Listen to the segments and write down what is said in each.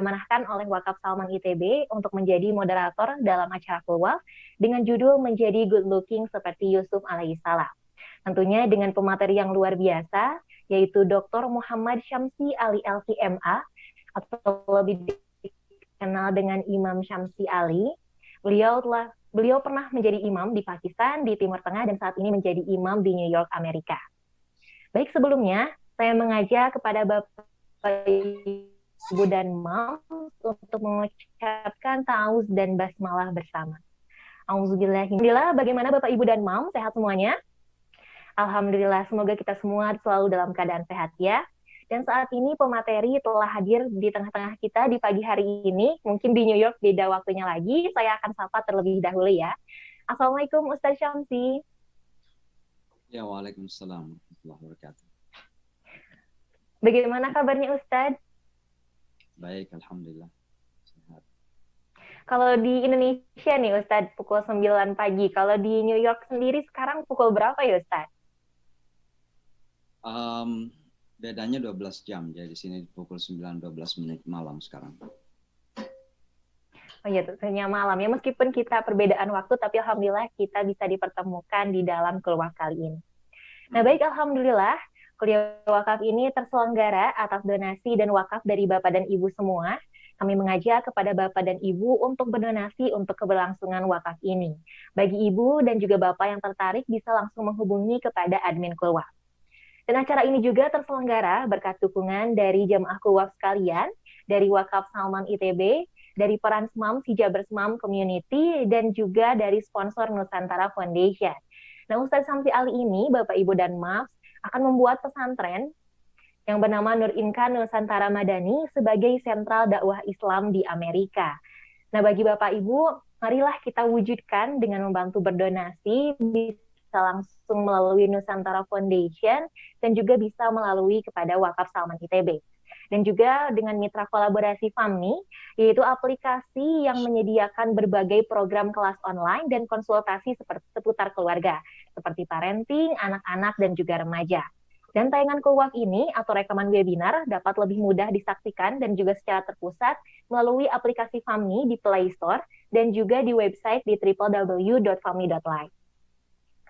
diamanahkan oleh Wakaf Salman ITB untuk menjadi moderator dalam acara keluar dengan judul Menjadi Good Looking seperti Yusuf alaihissalam. Tentunya dengan pemateri yang luar biasa, yaitu Dr. Muhammad Syamsi Ali LCMA, atau lebih dikenal dengan Imam Syamsi Ali. Beliau pernah menjadi imam di Pakistan, di Timur Tengah, dan saat ini menjadi imam di New York, Amerika. Baik, sebelumnya saya mengajak kepada Bapak, Ibu, dan Mams untuk mengucapkan ta'awuz dan basmalah bersama. Alhamdulillah, bagaimana Bapak, Ibu, dan Mams? Sehat semuanya? Alhamdulillah, semoga kita semua selalu dalam keadaan sehat ya. Dan saat ini pemateri telah hadir di tengah-tengah kita di pagi hari ini. Mungkin di New York beda waktunya lagi. Saya akan sapa terlebih dahulu ya. Assalamualaikum Ustaz Syamsi. Ya, waalaikumsalam warahmatullahi wabarakatuh. Bagaimana kabarnya Ustaz? Baik, alhamdulillah. Sehat. Kalau di Indonesia nih Ustaz, pukul 9 pagi. Kalau di New York sendiri sekarang pukul berapa ya Ustaz? Bedanya 12 jam, jadi di sini pukul 9.12 menit malam sekarang. Oh iya, tentunya malam ya. Meskipun kita perbedaan waktu, tapi alhamdulillah kita bisa dipertemukan di dalam keluar kali ini. Nah baik, alhamdulillah kuliah wakaf ini terselenggara atas donasi dan wakaf dari Bapak dan Ibu semua. Kami mengajak kepada Bapak dan Ibu untuk berdonasi untuk keberlangsungan wakaf ini. Bagi Ibu dan juga Bapak yang tertarik bisa langsung menghubungi kepada admin keluar. Dan acara ini juga terselenggara berkat dukungan dari jamaah keluar sekalian, dari Wakaf Salman ITB, dari peran Smam, Hijabers Mom Community, dan juga dari sponsor Nusantara Foundation. Nah, Ustadz Syamsi Ali ini, Bapak, Ibu, dan Mams, akan membuat pesantren yang bernama Nur Inka Nusantara Madani sebagai sentral dakwah Islam di Amerika. Nah, bagi Bapak, Ibu, marilah kita wujudkan dengan membantu berdonasi, bisa langsung melalui Nusantara Foundation, dan juga bisa melalui kepada Wakaf Salman ITB. Dan juga dengan mitra kolaborasi FAMNI, yaitu aplikasi yang menyediakan berbagai program kelas online dan konsultasi seputar keluarga, seperti parenting, anak-anak, dan juga remaja. Dan tayangan keluar ini atau rekaman webinar dapat lebih mudah disaksikan dan juga secara terpusat melalui aplikasi FAMNI di Play Store dan juga di website di www.famni.live.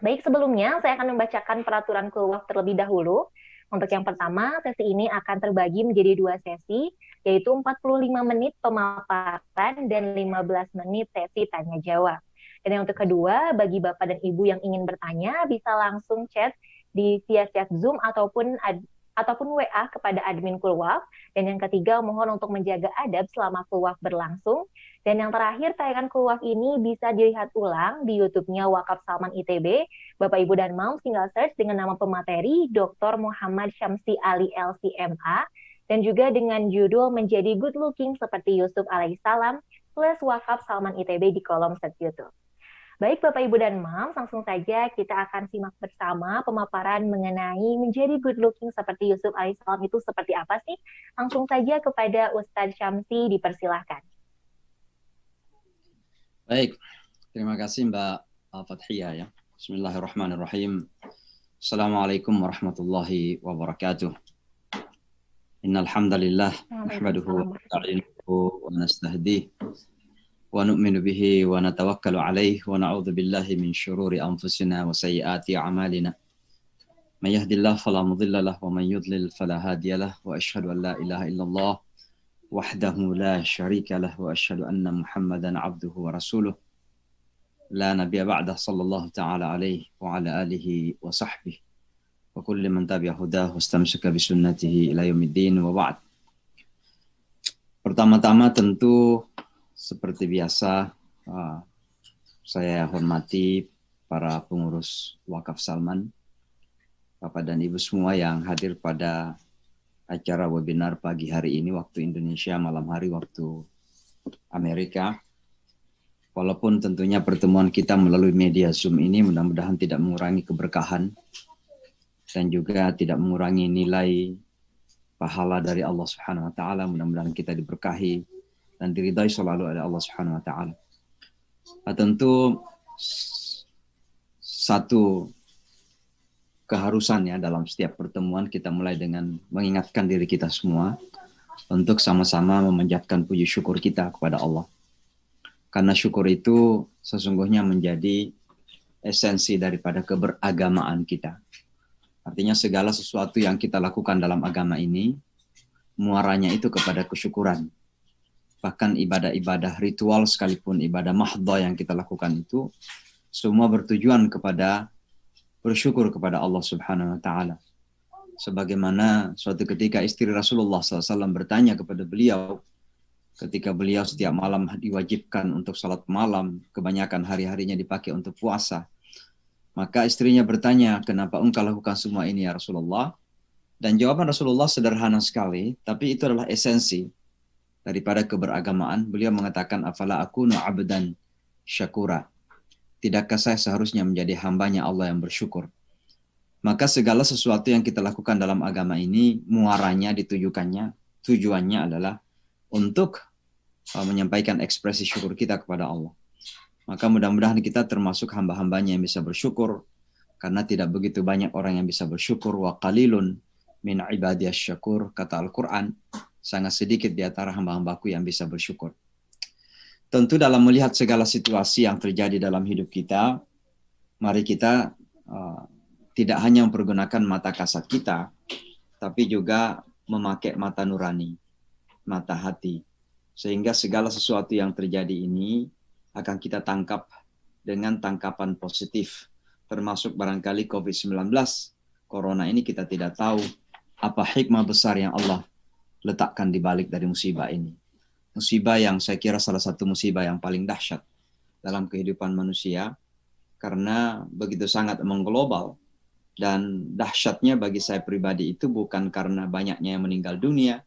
Baik, sebelumnya saya akan membacakan peraturan keluar terlebih dahulu. Untuk yang pertama, sesi ini akan terbagi menjadi 2 sesi, yaitu 45 menit pemaparan dan 15 menit sesi tanya jawab. Dan yang untuk kedua, bagi Bapak dan Ibu yang ingin bertanya, bisa langsung chat via chat Zoom ataupun WA kepada admin Kulwaf. Dan yang ketiga, mohon untuk menjaga adab selama Kulwaf berlangsung. Dan yang terakhir, tayangan Kulwaf ini bisa dilihat ulang di YouTube-nya Wakaf Salman ITB. Bapak, Ibu, dan Mams tinggal search dengan nama pemateri Dr. Muhammad Syamsi Ali LCMA. Dan juga dengan judul Menjadi Good Looking seperti Yusuf alaihissalam plus Wakaf Salman ITB di kolom search YouTube. Baik Bapak, Ibu, dan Mams, langsung saja kita akan simak bersama pemaparan mengenai menjadi good looking seperti Yusuf alaihissalam itu seperti apa sih? Langsung saja kepada Ustadz Syamsi, dipersilahkan. Baik, terima kasih Mbak Fathia ya. Bismillahirrahmanirrahim. Assalamualaikum warahmatullahi wabarakatuh. Innal hamdalillah nahmaduhu wa nasta'inuhu wa nastahdihi wa nu'minu bihi wa natawakkalu alaihi wa na'udzu billahi min syururi anfusina wa sayyiati a'malina. May yahdihillahu fala mudilla lahu wa man yudlil fala hadiya lahu wa asyhadu an la ilaha illallah wahdahu la syarika lahu wa asyhadu anna Muhammadan abduhu wa rasuluh. La nabiyya ba'dah sallallahu ta'ala alaihi wa ala alihi wa sahbihi wa kulli man tabi'a hudahu wastamsaka bi sunnatihi ila yaumiddin wa ba'd. Pertama-tama tentu seperti biasa, saya hormati para pengurus Wakaf Salman, Bapak dan Ibu semua yang hadir pada acara webinar pagi hari ini waktu Indonesia, malam hari waktu Amerika. Walaupun tentunya pertemuan kita melalui media Zoom ini mudah-mudahan tidak mengurangi keberkahan dan juga tidak mengurangi nilai pahala dari Allah Subhanahu wa taala. Mudah-mudahan kita diberkahi dan diridai selalu oleh Allah Subhanahu wa taala. Tentu satu keharusan ya dalam setiap pertemuan kita mulai dengan mengingatkan diri kita semua untuk sama-sama memanjatkan puji syukur kita kepada Allah. Karena syukur itu sesungguhnya menjadi esensi daripada keberagamaan kita. Artinya segala sesuatu yang kita lakukan dalam agama ini, muaranya itu kepada kesyukuran. Bahkan ibadah-ibadah ritual sekalipun, ibadah mahdhah yang kita lakukan itu, semua bertujuan kepada bersyukur kepada Allah Subhanahu wa Ta'ala. Sebagaimana suatu ketika istri Rasulullah SAW bertanya kepada beliau, ketika beliau setiap malam diwajibkan untuk salat malam, kebanyakan hari-harinya dipakai untuk puasa. Maka istrinya bertanya, kenapa engkau lakukan semua ini ya Rasulullah? Dan jawaban Rasulullah sederhana sekali, tapi itu adalah esensi daripada keberagamaan. Beliau mengatakan, afala akunu abdan syakura. Tidakkah saya seharusnya menjadi hambanya Allah yang bersyukur? Maka segala sesuatu yang kita lakukan dalam agama ini, muaranya, tujuannya adalah untuk menyampaikan ekspresi syukur kita kepada Allah. Maka mudah-mudahan kita termasuk hamba-hambanya yang bisa bersyukur, karena tidak begitu banyak orang yang bisa bersyukur. Wa qalilun min ibadiyas syakur, kata Al-Quran, sangat sedikit di antara hamba-hambaku yang bisa bersyukur. Tentu dalam melihat segala situasi yang terjadi dalam hidup kita, mari kita tidak hanya mempergunakan mata kasat kita, tapi juga memakai mata nurani, mata hati. Sehingga segala sesuatu yang terjadi ini akan kita tangkap dengan tangkapan positif. Termasuk barangkali COVID-19, Corona ini kita tidak tahu apa hikmah besar yang Allah letakkan di balik dari musibah ini. Musibah yang saya kira salah satu musibah yang paling dahsyat dalam kehidupan manusia, karena begitu sangat mengglobal. Dan dahsyatnya bagi saya pribadi itu bukan karena banyaknya yang meninggal dunia,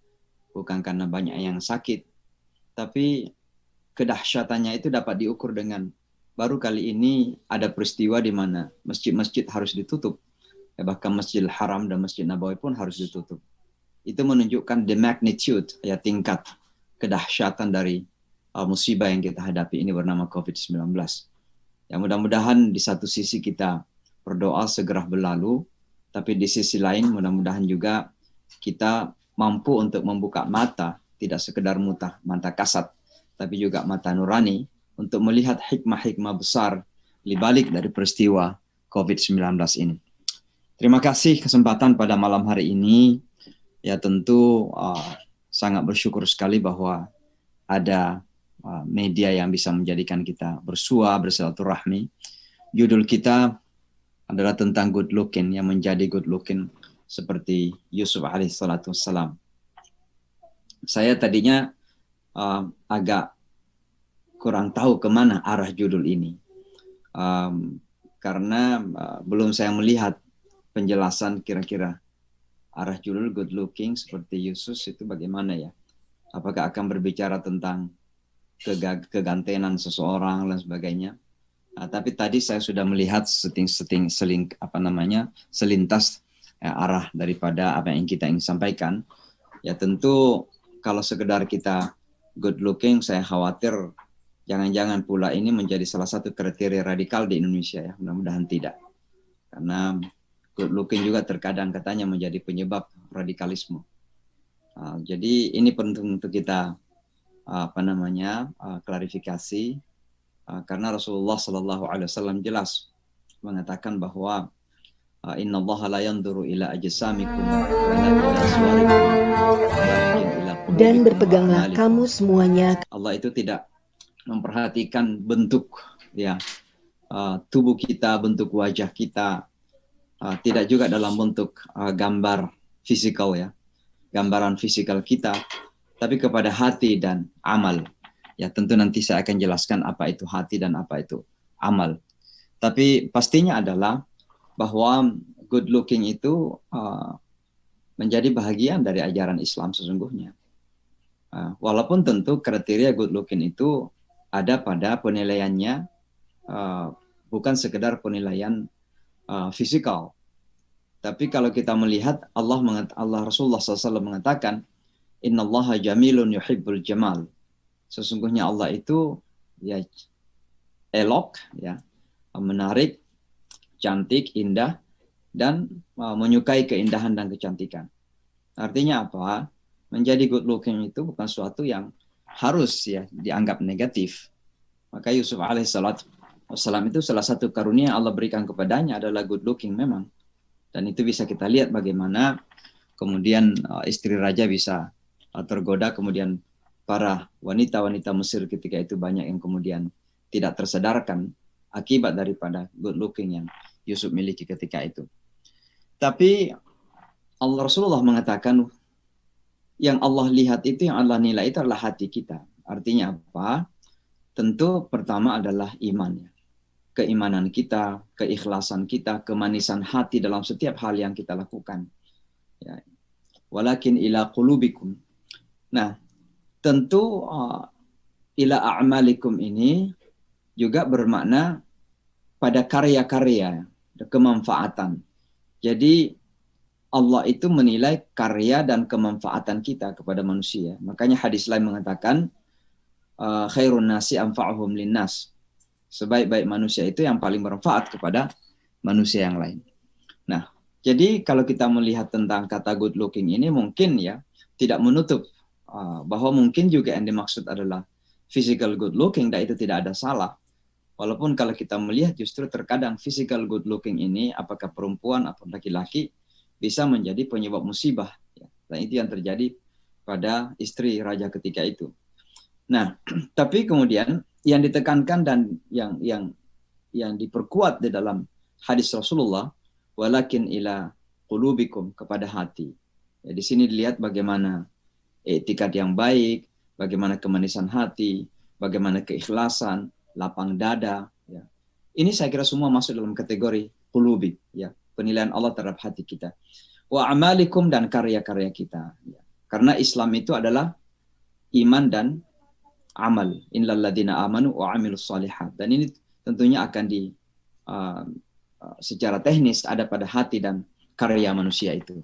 bukan karena banyak yang sakit, tapi kedahsyatannya itu dapat diukur dengan baru kali ini ada peristiwa di mana masjid-masjid harus ditutup. Ya, bahkan Masjidil Haram dan Masjid Nabawi pun harus ditutup. Itu menunjukkan the magnitude, ya, tingkat kedahsyatan dari musibah yang kita hadapi ini bernama COVID-19. Ya, mudah-mudahan di satu sisi kita berdoa segera berlalu, tapi di sisi lain mudah-mudahan juga kita mampu untuk membuka mata, tidak sekedar mata kasat, tapi juga mata nurani untuk melihat hikmah-hikmah besar di balik dari peristiwa COVID-19 ini. Terima kasih kesempatan pada malam hari ini. Ya, tentu sangat bersyukur sekali bahwa ada media yang bisa menjadikan kita bersua, bersilaturahmi. Judul kita adalah tentang good looking, yang menjadi good looking seperti Yusuf alaihissalatu wassalam. Saya tadinya agak kurang tahu kemana arah judul ini, karena belum saya melihat penjelasan kira-kira arah judul good looking seperti Yusuf itu bagaimana ya. Apakah akan berbicara tentang kegantenan seseorang dan sebagainya. Tapi tadi saya sudah melihat selintas arah daripada apa yang kita ingin sampaikan. Ya, tentu kalau sekedar kita good looking, saya khawatir jangan-jangan pula ini menjadi salah satu kriteria radikal di Indonesia, ya. Mudah-mudahan tidak. Karena good looking juga terkadang katanya menjadi penyebab radikalisme. Jadi ini penting untuk kita klarifikasi, karena Rasulullah Shallallahu Alaihi Wasallam jelas mengatakan bahwa innallaha la yanzuru ila ajsamikum wala ila suwarikum walakin ila qulubikum. Dan berpeganglah kamu semuanya. Allah itu tidak memperhatikan bentuk, ya, tubuh kita, bentuk wajah kita, tidak juga dalam bentuk gambar fisikal, ya, gambaran fisikal kita, tapi kepada hati dan amal. Ya, tentu nanti saya akan jelaskan apa itu hati dan apa itu amal. Tapi pastinya adalah bahwa good looking itu menjadi bahagian dari ajaran Islam sesungguhnya. Walaupun tentu kriteria good looking itu ada pada penilaiannya, bukan sekedar penilaian fisikal. Tapi kalau kita melihat Allah Rasulullah SAW mengatakan, innallaha jamilun yuhibbul jamal. Sesungguhnya Allah itu, ya, elok, ya, menarik, cantik, indah, dan menyukai keindahan dan kecantikan. Artinya apa? menjadi good looking itu bukan suatu yang harus ya dianggap negatif. Maka Yusuf alaihissalam itu salah satu karunia yang Allah berikan kepadanya adalah good looking memang. Dan itu bisa kita lihat bagaimana kemudian istri raja bisa tergoda, kemudian para wanita-wanita Mesir ketika itu banyak yang kemudian tidak tersadarkan akibat daripada good looking yang Yusuf miliki ketika itu. Tapi Rasulullah mengatakan yang Allah lihat itu, yang Allah nilai itu adalah hati kita. Artinya apa? Tentu pertama adalah iman. Keimanan kita, keikhlasan kita, kemanisan hati dalam setiap hal yang kita lakukan. Ya. Walakin ila qulubikum. Nah, tentu ila a'malikum ini juga bermakna pada karya-karya, kemanfaatan. Jadi Allah itu menilai karya dan kemanfaatan kita kepada manusia. Makanya hadis lain mengatakan khairun nasi anfa'uhum linnas. Sebaik-baik manusia itu yang paling bermanfaat kepada manusia yang lain. Nah, jadi kalau kita melihat tentang kata good looking ini mungkin ya tidak menutup bahwa mungkin juga yang dimaksud adalah physical good looking, dan itu tidak ada salah. Walaupun kalau kita melihat justru terkadang physical good looking ini apakah perempuan atau laki-laki bisa menjadi penyebab musibah. Dan itu yang terjadi pada istri raja ketika itu. Nah, tapi kemudian yang ditekankan dan yang diperkuat di dalam hadis Rasulullah, walakin ila qulubikum, kepada hati. Ya, di sini dilihat bagaimana etikat yang baik, bagaimana kemanisan hati, bagaimana keikhlasan, lapang dada. Ya. Ini saya kira semua masuk dalam kategori qulubi, ya, penilaian Allah terhadap hati kita. Wa amalikum, dan karya-karya kita. Ya. Karena Islam itu adalah iman dan amal. Innal ladzina amanu wa amilus shalihat. Dan ini tentunya akan secara teknis ada pada hati dan karya manusia itu.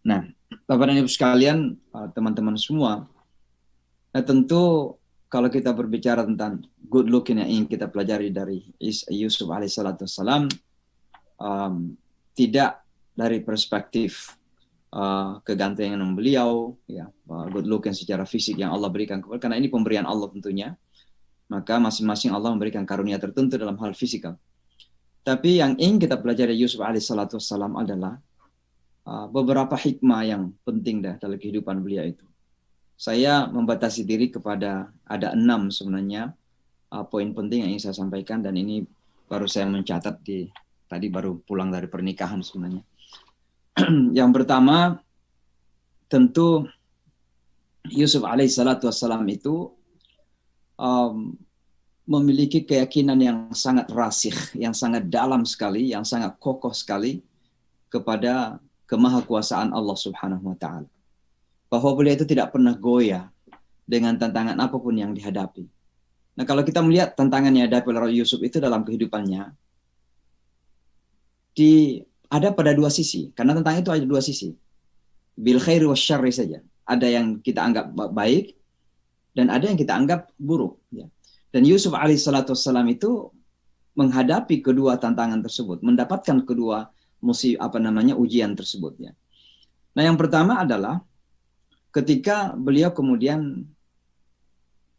Nah, Bapak dan Ibu sekalian, teman-teman semua, nah tentu kalau kita berbicara tentang good looking yang ingin kita pelajari dari Yusuf alaihissalam, tidak dari perspektif kegantengan beliau, ya, good looking secara fisik yang Allah berikan kepada, karena ini pemberian Allah tentunya, maka masing-masing Allah memberikan karunia tertentu dalam hal fisikal. Tapi yang ingin kita pelajari Yusuf alaihissalam adalah beberapa hikmah yang penting dalam kehidupan beliau itu. Saya membatasi diri kepada ada 6 sebenarnya poin penting yang ingin saya sampaikan, dan ini baru saya mencatat tadi baru pulang dari pernikahan sebenarnya. Yang pertama, tentu Yusuf alaihissalam itu memiliki keyakinan yang sangat rasih, yang sangat dalam sekali, yang sangat kokoh sekali kepada kemahakuasaan Allah Subhanahu wa taala. Bahwa beliau itu tidak pernah goyah dengan tantangan apapun yang dihadapi. Nah, kalau kita melihat tantangan yang dihadapi oleh Yusuf itu dalam kehidupannya, ada pada 2 sisi. Karena tantangan itu ada 2 sisi. Bil khairi wasyarri saja. Ada yang kita anggap baik, dan ada yang kita anggap buruk. Ya. Dan Yusuf alaihissalam itu menghadapi kedua tantangan tersebut, mendapatkan kedua ujian tersebut. Ya. Nah, yang pertama adalah ketika beliau kemudian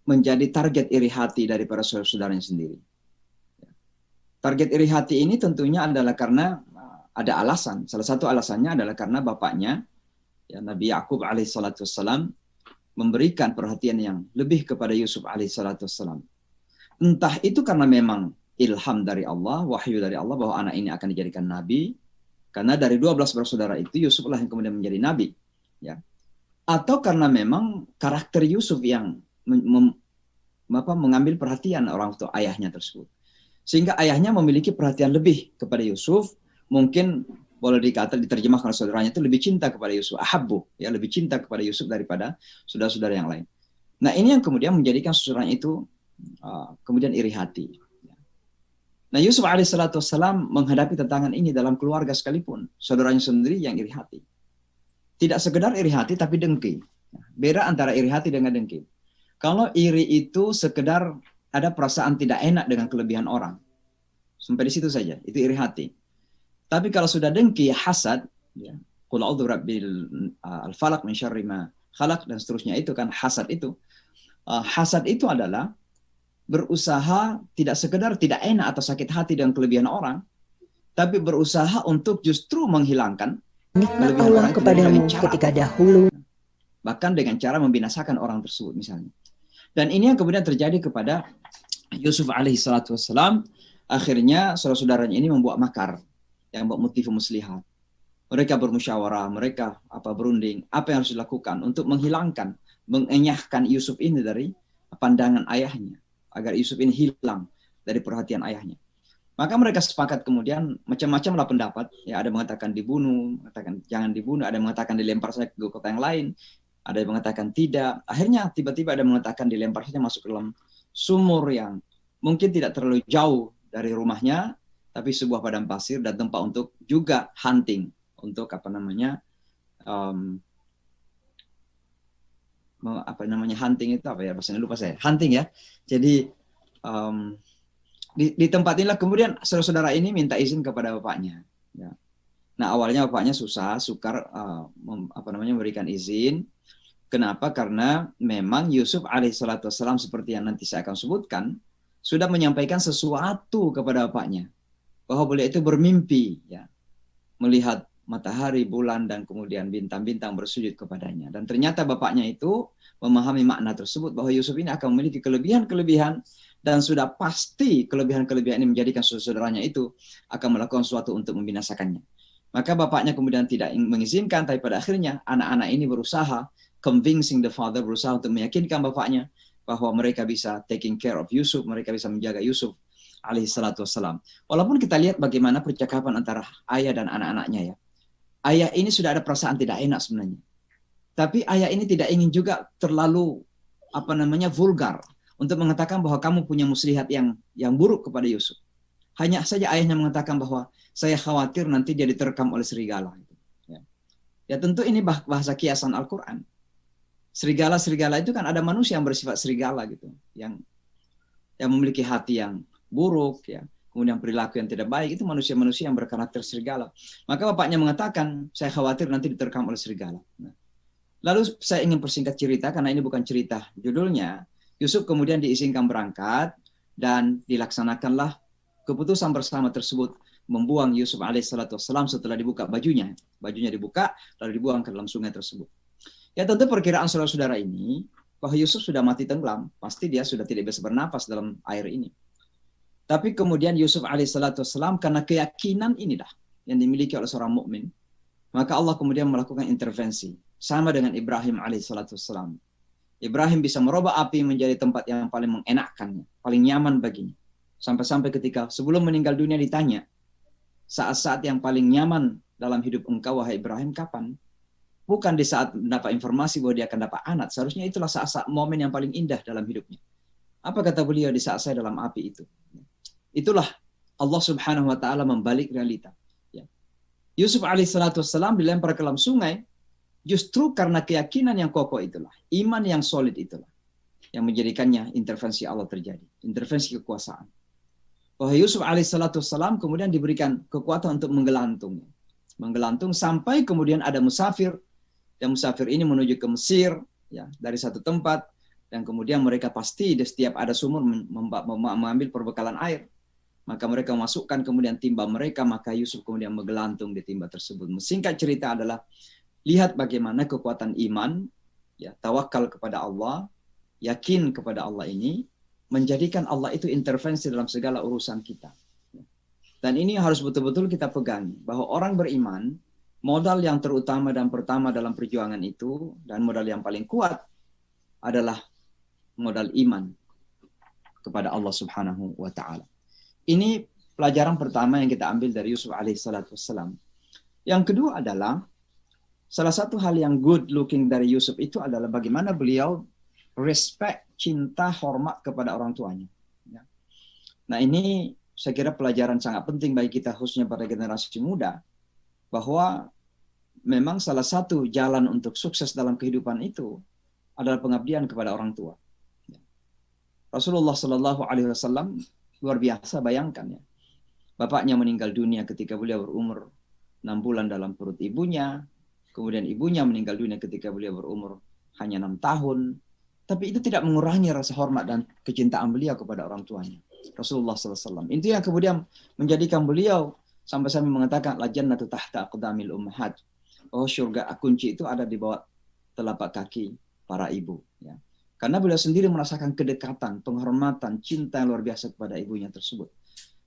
menjadi target iri hati dari para saudara-saudaranya sendiri. Target iri hati ini tentunya adalah karena ada alasan. Salah satu alasannya adalah karena bapaknya, ya, Nabi Yakub alaihissalam, memberikan perhatian yang lebih kepada Yusuf alaihissalam. Entah itu karena memang ilham dari Allah, wahyu dari Allah bahwa anak ini akan dijadikan nabi. Karena dari 12 bersaudara itu Yusuflah yang kemudian menjadi nabi. Ya. Atau karena memang karakter Yusuf yang mengambil perhatian orang tua ayahnya tersebut. Sehingga ayahnya memiliki perhatian lebih kepada Yusuf, mungkin boleh diterjemahkan oleh saudaranya itu lebih cinta kepada Yusuf, ahabbu, ya, lebih cinta kepada Yusuf daripada saudara-saudara yang lain. Nah, ini yang kemudian menjadikan saudaranya itu kemudian iri hati. Nah, Yusuf alaihissalam menghadapi tantangan ini dalam keluarga sekalipun, saudaranya sendiri yang iri hati. Tidak sekedar iri hati, tapi dengki. Beda antara iri hati dengan dengki. Kalau iri itu sekedar ada perasaan tidak enak dengan kelebihan orang. Sampai di situ saja, itu iri hati. Tapi kalau sudah dengki, hasad, ya, qul a'udzu birabbil falaq min syarri ma khalaq dan seterusnya itu kan hasad itu. Hasad itu adalah berusaha tidak sekedar tidak enak atau sakit hati dengan kelebihan orang, tapi berusaha untuk justru menghilangkan nikmat kelebihan Allah orang itu kepadamu dengan cara ketika apapun. dahulu. Bahkan dengan cara membinasakan orang tersebut misalnya. Dan ini yang kemudian terjadi kepada Yusuf alaihi salatu wassalam. Akhirnya saudara-saudaranya ini membuat makar yang membuat motif muslihat. Mereka bermusyawarah, mereka berunding, apa yang harus dilakukan untuk menghilangkan, mengenyahkan Yusuf ini dari pandangan ayahnya, agar Yusuf ini hilang dari perhatian ayahnya. Maka mereka sepakat kemudian macam-macamlah pendapat. Ya, ada yang mengatakan dibunuh, mengatakan jangan dibunuh, ada yang mengatakan dilempar saja ke kota yang lain, ada yang mengatakan tidak. Akhirnya tiba-tiba ada yang mengatakan dilempar saja masuk ke dalam sumur yang mungkin tidak terlalu jauh dari rumahnya, tapi sebuah padang pasir dan tempat untuk juga hunting, untuk hunting itu apa ya bahasanya, lupa saya, hunting ya. Jadi di tempat inilah kemudian saudara-saudara ini minta izin kepada bapaknya. Ya. Nah awalnya bapaknya sukar memberikan izin. Kenapa? Karena memang Yusuf alaihissalatu wassalam seperti yang nanti saya akan sebutkan sudah menyampaikan sesuatu kepada bapaknya bahwa beliau itu bermimpi, ya, melihat matahari, bulan, dan kemudian bintang-bintang bersujud kepadanya. Dan ternyata bapaknya itu memahami makna tersebut bahwa Yusuf ini akan memiliki kelebihan-kelebihan dan sudah pasti kelebihan-kelebihan ini menjadikan saudaranya itu akan melakukan sesuatu untuk membinasakannya. Maka bapaknya kemudian tidak mengizinkan, tapi pada akhirnya anak-anak ini berusaha convincing the father, berusaha untuk meyakinkan bapaknya bahwa mereka bisa taking care of Yusuf, mereka bisa menjaga Yusuf alaihissalatu wassalam. Walaupun kita lihat bagaimana percakapan antara ayah dan anak-anaknya ya. Ayah ini sudah ada perasaan tidak enak sebenarnya. Tapi ayah ini tidak ingin juga terlalu vulgar untuk mengatakan bahwa kamu punya muslihat yang buruk kepada Yusuf. Hanya saja ayahnya mengatakan bahwa saya khawatir nanti dia diterkam oleh serigala. Ya tentu ini bahasa kiasan Al-Quran. Serigala itu kan ada manusia yang bersifat serigala gitu, yang memiliki hati yang buruk, ya, kemudian perilaku yang tidak baik, itu manusia-manusia yang berkarakter serigala. Maka bapaknya mengatakan, saya khawatir nanti diterkam oleh serigala. Nah, lalu saya ingin persingkat cerita karena ini bukan cerita judulnya. Yusuf kemudian diizinkan berangkat dan dilaksanakanlah keputusan bersama tersebut, membuang Yusuf alaihissalatu wassalam setelah dibuka bajunya. Bajunya dibuka lalu dibuang ke dalam sungai tersebut. Ya tentu perkiraan saudara-saudara ini bahwa Yusuf sudah mati tenggelam, pasti dia sudah tidak bisa bernafas dalam air ini. Tapi kemudian Yusuf alaihissalatu wassalam karena keyakinan inilah yang dimiliki oleh seorang mukmin, maka Allah kemudian melakukan intervensi sama dengan Ibrahim alaihissalatu wassalam. Ibrahim bisa merubah api menjadi tempat yang paling mengenakkannya, paling nyaman baginya. Sampai-sampai ketika sebelum meninggal dunia ditanya, saat-saat yang paling nyaman dalam hidup engkau wahai Ibrahim kapan? Bukan di saat mendapat informasi bahwa dia akan dapat anak. Seharusnya itulah saat-saat momen yang paling indah dalam hidupnya. Apa kata beliau di saat saya dalam api itu? Itulah Allah subhanahu wa ta'ala membalik realita. Ya. Yusuf alaihissalatu wassalam dilempar ke dalam sungai justru karena keyakinan yang kokoh itulah. Iman yang solid itulah. Yang menjadikannya intervensi Allah terjadi. Intervensi kekuasaan. Bahwa Yusuf alaihissalatu wassalam kemudian diberikan kekuatan untuk menggelantung. Menggelantung sampai kemudian ada musafir. Dan musafir ini menuju ke Mesir, ya, dari satu tempat, dan kemudian mereka pasti di setiap ada sumur mengambil perbekalan air. Maka mereka memasukkan kemudian timba mereka, maka Yusuf kemudian menggelantung di timba tersebut. Singkat cerita adalah, lihat bagaimana kekuatan iman, ya, tawakal kepada Allah, yakin kepada Allah ini, menjadikan Allah itu intervensi dalam segala urusan kita. Dan ini harus betul-betul kita pegang, bahwa orang beriman, modal yang terutama dan pertama dalam perjuangan itu, dan modal yang paling kuat adalah modal iman kepada Allah subhanahu wa ta'ala. Ini pelajaran pertama yang kita ambil dari Yusuf alaihissalatu wassalam. Yang kedua adalah, salah satu hal yang good looking dari Yusuf itu adalah bagaimana beliau respect, cinta, hormat kepada orang tuanya. Nah ini saya kira pelajaran sangat penting bagi kita, khususnya pada generasi muda, bahwa memang salah satu jalan untuk sukses dalam kehidupan itu adalah pengabdian kepada orang tua. Rasulullah Shallallahu Alaihi Wasallam luar biasa, bayangkan ya, bapaknya meninggal dunia ketika beliau berumur 6 bulan dalam perut ibunya, kemudian ibunya meninggal dunia ketika beliau berumur hanya 6 tahun, tapi itu tidak mengurangi rasa hormat dan kecintaan beliau kepada orang tuanya, Rasulullah SAW. Itu yang kemudian menjadikan beliau sampai-sampai mengatakan la jannatu tahta aqdamil ummahat. Oh, surga kunci itu ada di bawah telapak kaki para ibu. Ya. Karena beliau sendiri merasakan kedekatan, penghormatan, cinta yang luar biasa kepada ibunya tersebut.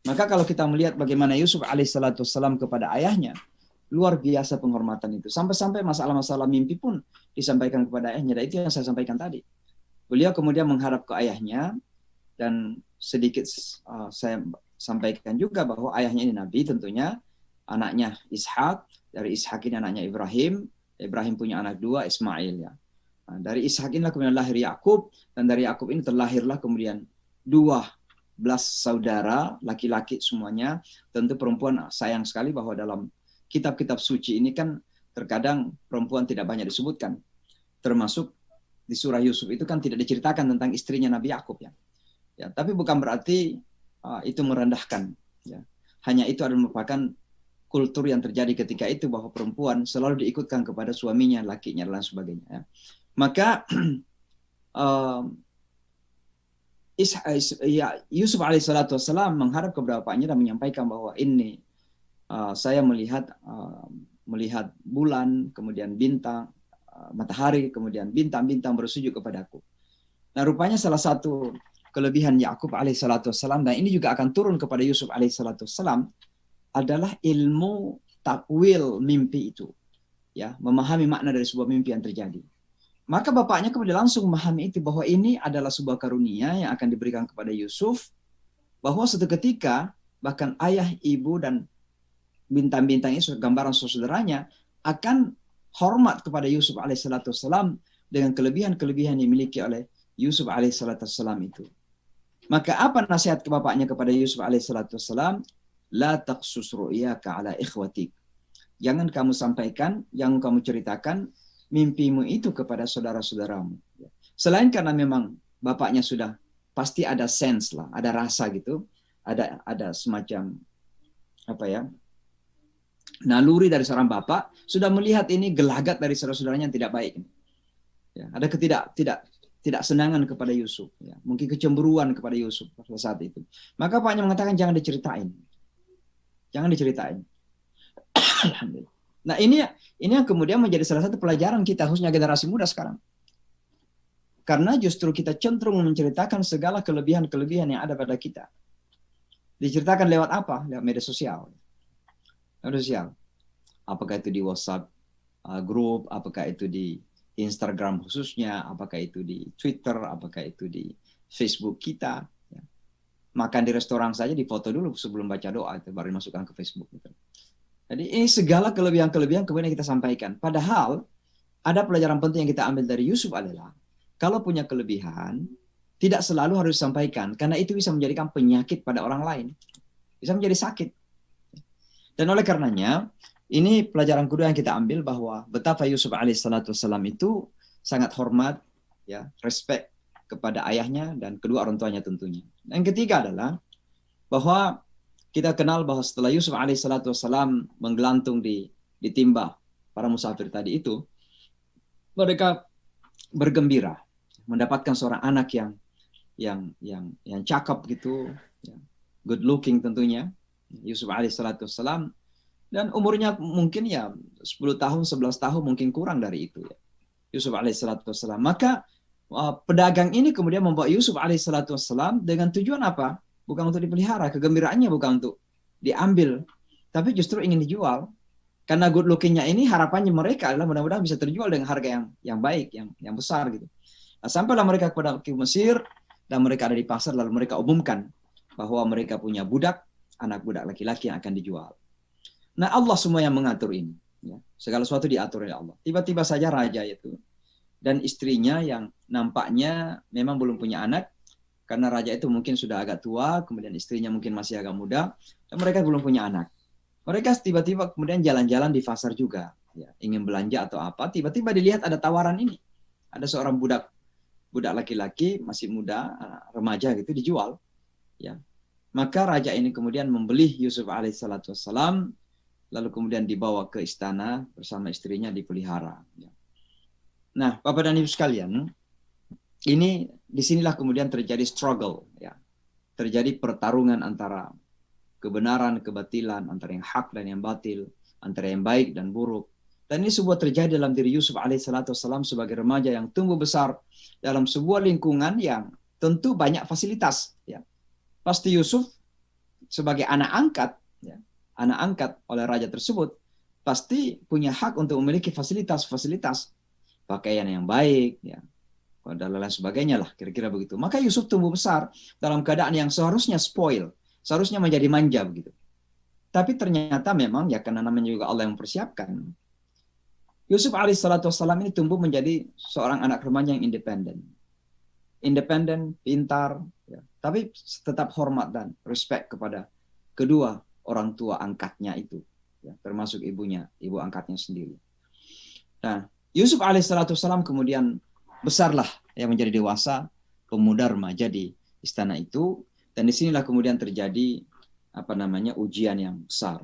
Maka kalau kita melihat bagaimana Yusuf alaihissalam kepada ayahnya, luar biasa penghormatan itu. Sampai-sampai masalah-masalah mimpi pun disampaikan kepada ayahnya. Dan itu yang saya sampaikan tadi. Beliau kemudian menghadap ke ayahnya, dan sedikit saya sampaikan juga bahwa ayahnya ini Nabi, tentunya anaknya Ishak, dari Ishak ini anaknya Ibrahim. Ibrahim punya anak 2, Ismail ya. Nah, dari Ishak inilah kemudian lahir Yakub, dan dari Yakub ini terlahirlah kemudian 12 saudara laki-laki semuanya. Tentu perempuan sayang sekali bahwa dalam kitab-kitab suci ini kan terkadang perempuan tidak banyak disebutkan. Termasuk di surah Yusuf itu kan tidak diceritakan tentang istrinya Nabi Yakub ya. Ya, tapi bukan berarti itu merendahkan ya. Hanya itu adalah merupakan kultur yang terjadi ketika itu, bahwa perempuan selalu diikutkan kepada suaminya, lakinya, dan lain sebagainya. Ya. Maka Yusuf alaihissalam menghadap kepada bapaknya dan menyampaikan bahwa ini saya melihat bulan, kemudian bintang, matahari, kemudian bintang-bintang bersujud kepadaku. Nah, rupanya salah satu kelebihan Yakub alaihissalam, dan ini juga akan turun kepada Yusuf alaihissalam, adalah ilmu takwil mimpi itu, ya, memahami makna dari sebuah mimpi yang terjadi. Maka bapaknya kemudian langsung memahami itu, bahwa ini adalah sebuah karunia yang akan diberikan kepada Yusuf, bahwa suatu ketika bahkan ayah, ibu, dan bintang-bintang itu gambaran saudaranya akan hormat kepada Yusuf alaihissalam dengan kelebihan-kelebihan yang dimiliki oleh Yusuf alaihissalam itu. Maka apa nasihat ke bapaknya kepada Yusuf alaihissalam? La taqsus ru'yaka ala ikhwatik. Jangan kamu sampaikan, jangan kamu ceritakan mimpimu itu kepada saudara-saudaramu. Selain karena memang bapaknya sudah pasti ada sense lah, ada rasa gitu, ada semacam apa ya, naluri dari seorang bapak, sudah melihat ini gelagat dari saudara-saudaranya yang tidak baik. Ya, ada tidak senangan kepada Yusuf, ya, mungkin kecemburuan kepada Yusuf pada saat itu. Maka bapaknya mengatakan jangan diceritain. Jangan diceritain. Alhamdulillah. Nah, ini yang kemudian menjadi salah satu pelajaran kita, khususnya generasi muda sekarang. Karena justru kita cenderung menceritakan segala kelebihan-kelebihan yang ada pada kita. Diceritakan lewat apa? Lewat media sosial. Media sosial. Apakah itu di WhatsApp grup, apakah itu di Instagram khususnya, apakah itu di Twitter, apakah itu di Facebook kita. Makan di restoran saja difoto dulu sebelum baca doa, itu baru dimasukkan ke Facebook. Gitu. Jadi ini segala kelebihan-kelebihan kemudian kita sampaikan. Padahal ada pelajaran penting yang kita ambil dari Yusuf adalah kalau punya kelebihan tidak selalu harus disampaikan, karena itu bisa menjadikan penyakit pada orang lain, bisa menjadi sakit. Dan oleh karenanya ini pelajaran kedua yang kita ambil, bahwa betapa Yusuf alaihissalam itu sangat hormat, ya, respect kepada ayahnya dan kedua orang tuanya tentunya. Yang ketiga adalah bahwa kita kenal bahwa setelah Yusuf alaihissalam menggelantung di timba para musafir tadi itu, mereka bergembira mendapatkan seorang anak yang cakep gitu, ya, good looking tentunya, Yusuf alaihissalam, dan umurnya mungkin ya 10 tahun, 11 tahun, mungkin kurang dari itu ya, Yusuf alaihissalam. Maka pedagang ini kemudian membawa Yusuf alaihissalam dengan tujuan apa? Bukan untuk dipelihara, kegembiraannya bukan untuk diambil, tapi justru ingin dijual. Karena good looking-nya ini harapannya mereka adalah mudah-mudahan bisa terjual dengan harga yang baik, yang besar gitu. Nah, sampailah mereka kepada Mesir, dan mereka ada di pasar, lalu mereka umumkan bahwa mereka punya budak, anak budak laki-laki yang akan dijual. Nah, Allah semua yang mengatur ini. Ya. Segala sesuatu diatur oleh Allah. Tiba-tiba saja raja itu dan istrinya yang nampaknya memang belum punya anak, karena raja itu mungkin sudah agak tua, kemudian istrinya mungkin masih agak muda, dan mereka belum punya anak. Mereka tiba-tiba kemudian jalan-jalan di pasar juga, ya, ingin belanja atau apa, tiba-tiba dilihat ada tawaran ini. Ada seorang budak laki-laki, masih muda, remaja gitu, dijual. Ya. Maka raja ini kemudian membeli Yusuf alaihissalam, lalu kemudian dibawa ke istana bersama istrinya, dipelihara. Ya. Nah, Bapak dan Ibu sekalian, ini disinilah kemudian terjadi struggle, ya, terjadi pertarungan antara kebenaran, kebatilan, antara yang hak dan yang batil, antara yang baik dan buruk. Dan ini sebuah terjadi dalam diri Yusuf alaihissalam sebagai remaja yang tumbuh besar dalam sebuah lingkungan yang tentu banyak fasilitas. Ya. Pasti Yusuf sebagai anak angkat, ya, anak angkat oleh raja tersebut, pasti punya hak untuk memiliki fasilitas-fasilitas, pakaian yang baik, ya, dan lain sebagainya lah, kira-kira begitu. Maka Yusuf tumbuh besar dalam keadaan yang seharusnya spoil, seharusnya menjadi manja begitu. Tapi ternyata memang ya karena namanya juga Allah yang mempersiapkan. Yusuf alaihissalam ini tumbuh menjadi seorang anak remaja yang independen. Independen, pintar, ya, tapi tetap hormat dan respect kepada kedua orang tua angkatnya itu, ya, termasuk ibunya, ibu angkatnya sendiri. Nah, Yusuf alaihissalam kemudian besarlah yang menjadi dewasa, pemuda remaja di istana itu, dan disinilah kemudian terjadi ujian yang besar.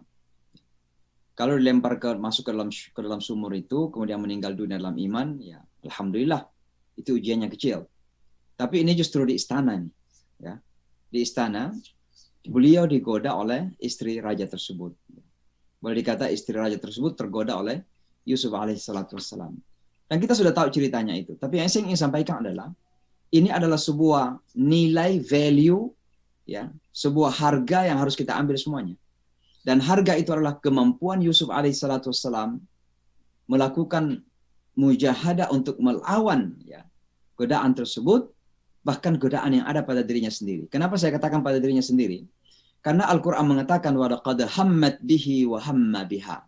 Kalau dilempar masuk ke dalam sumur itu, kemudian meninggal dunia dalam iman, ya alhamdulillah itu ujiannya kecil. Tapi ini justru di istana nih, ya, di istana beliau digoda oleh istri raja tersebut. Boleh dikata istri raja tersebut tergoda oleh Yusuf alaihissalam. Dan kita sudah tahu ceritanya itu. Tapi yang saya ingin sampaikan adalah, ini adalah sebuah nilai value, ya, sebuah harga yang harus kita ambil semuanya. Dan harga itu adalah kemampuan Yusuf alaihissalam melakukan mujahadah untuk melawan, ya, godaan tersebut, bahkan godaan yang ada pada dirinya sendiri. Kenapa saya katakan pada dirinya sendiri? Karena Al-Quran mengatakan, وَلَقَدْ هَمَّتْ بِهِ وَهَمَّ بِهَا.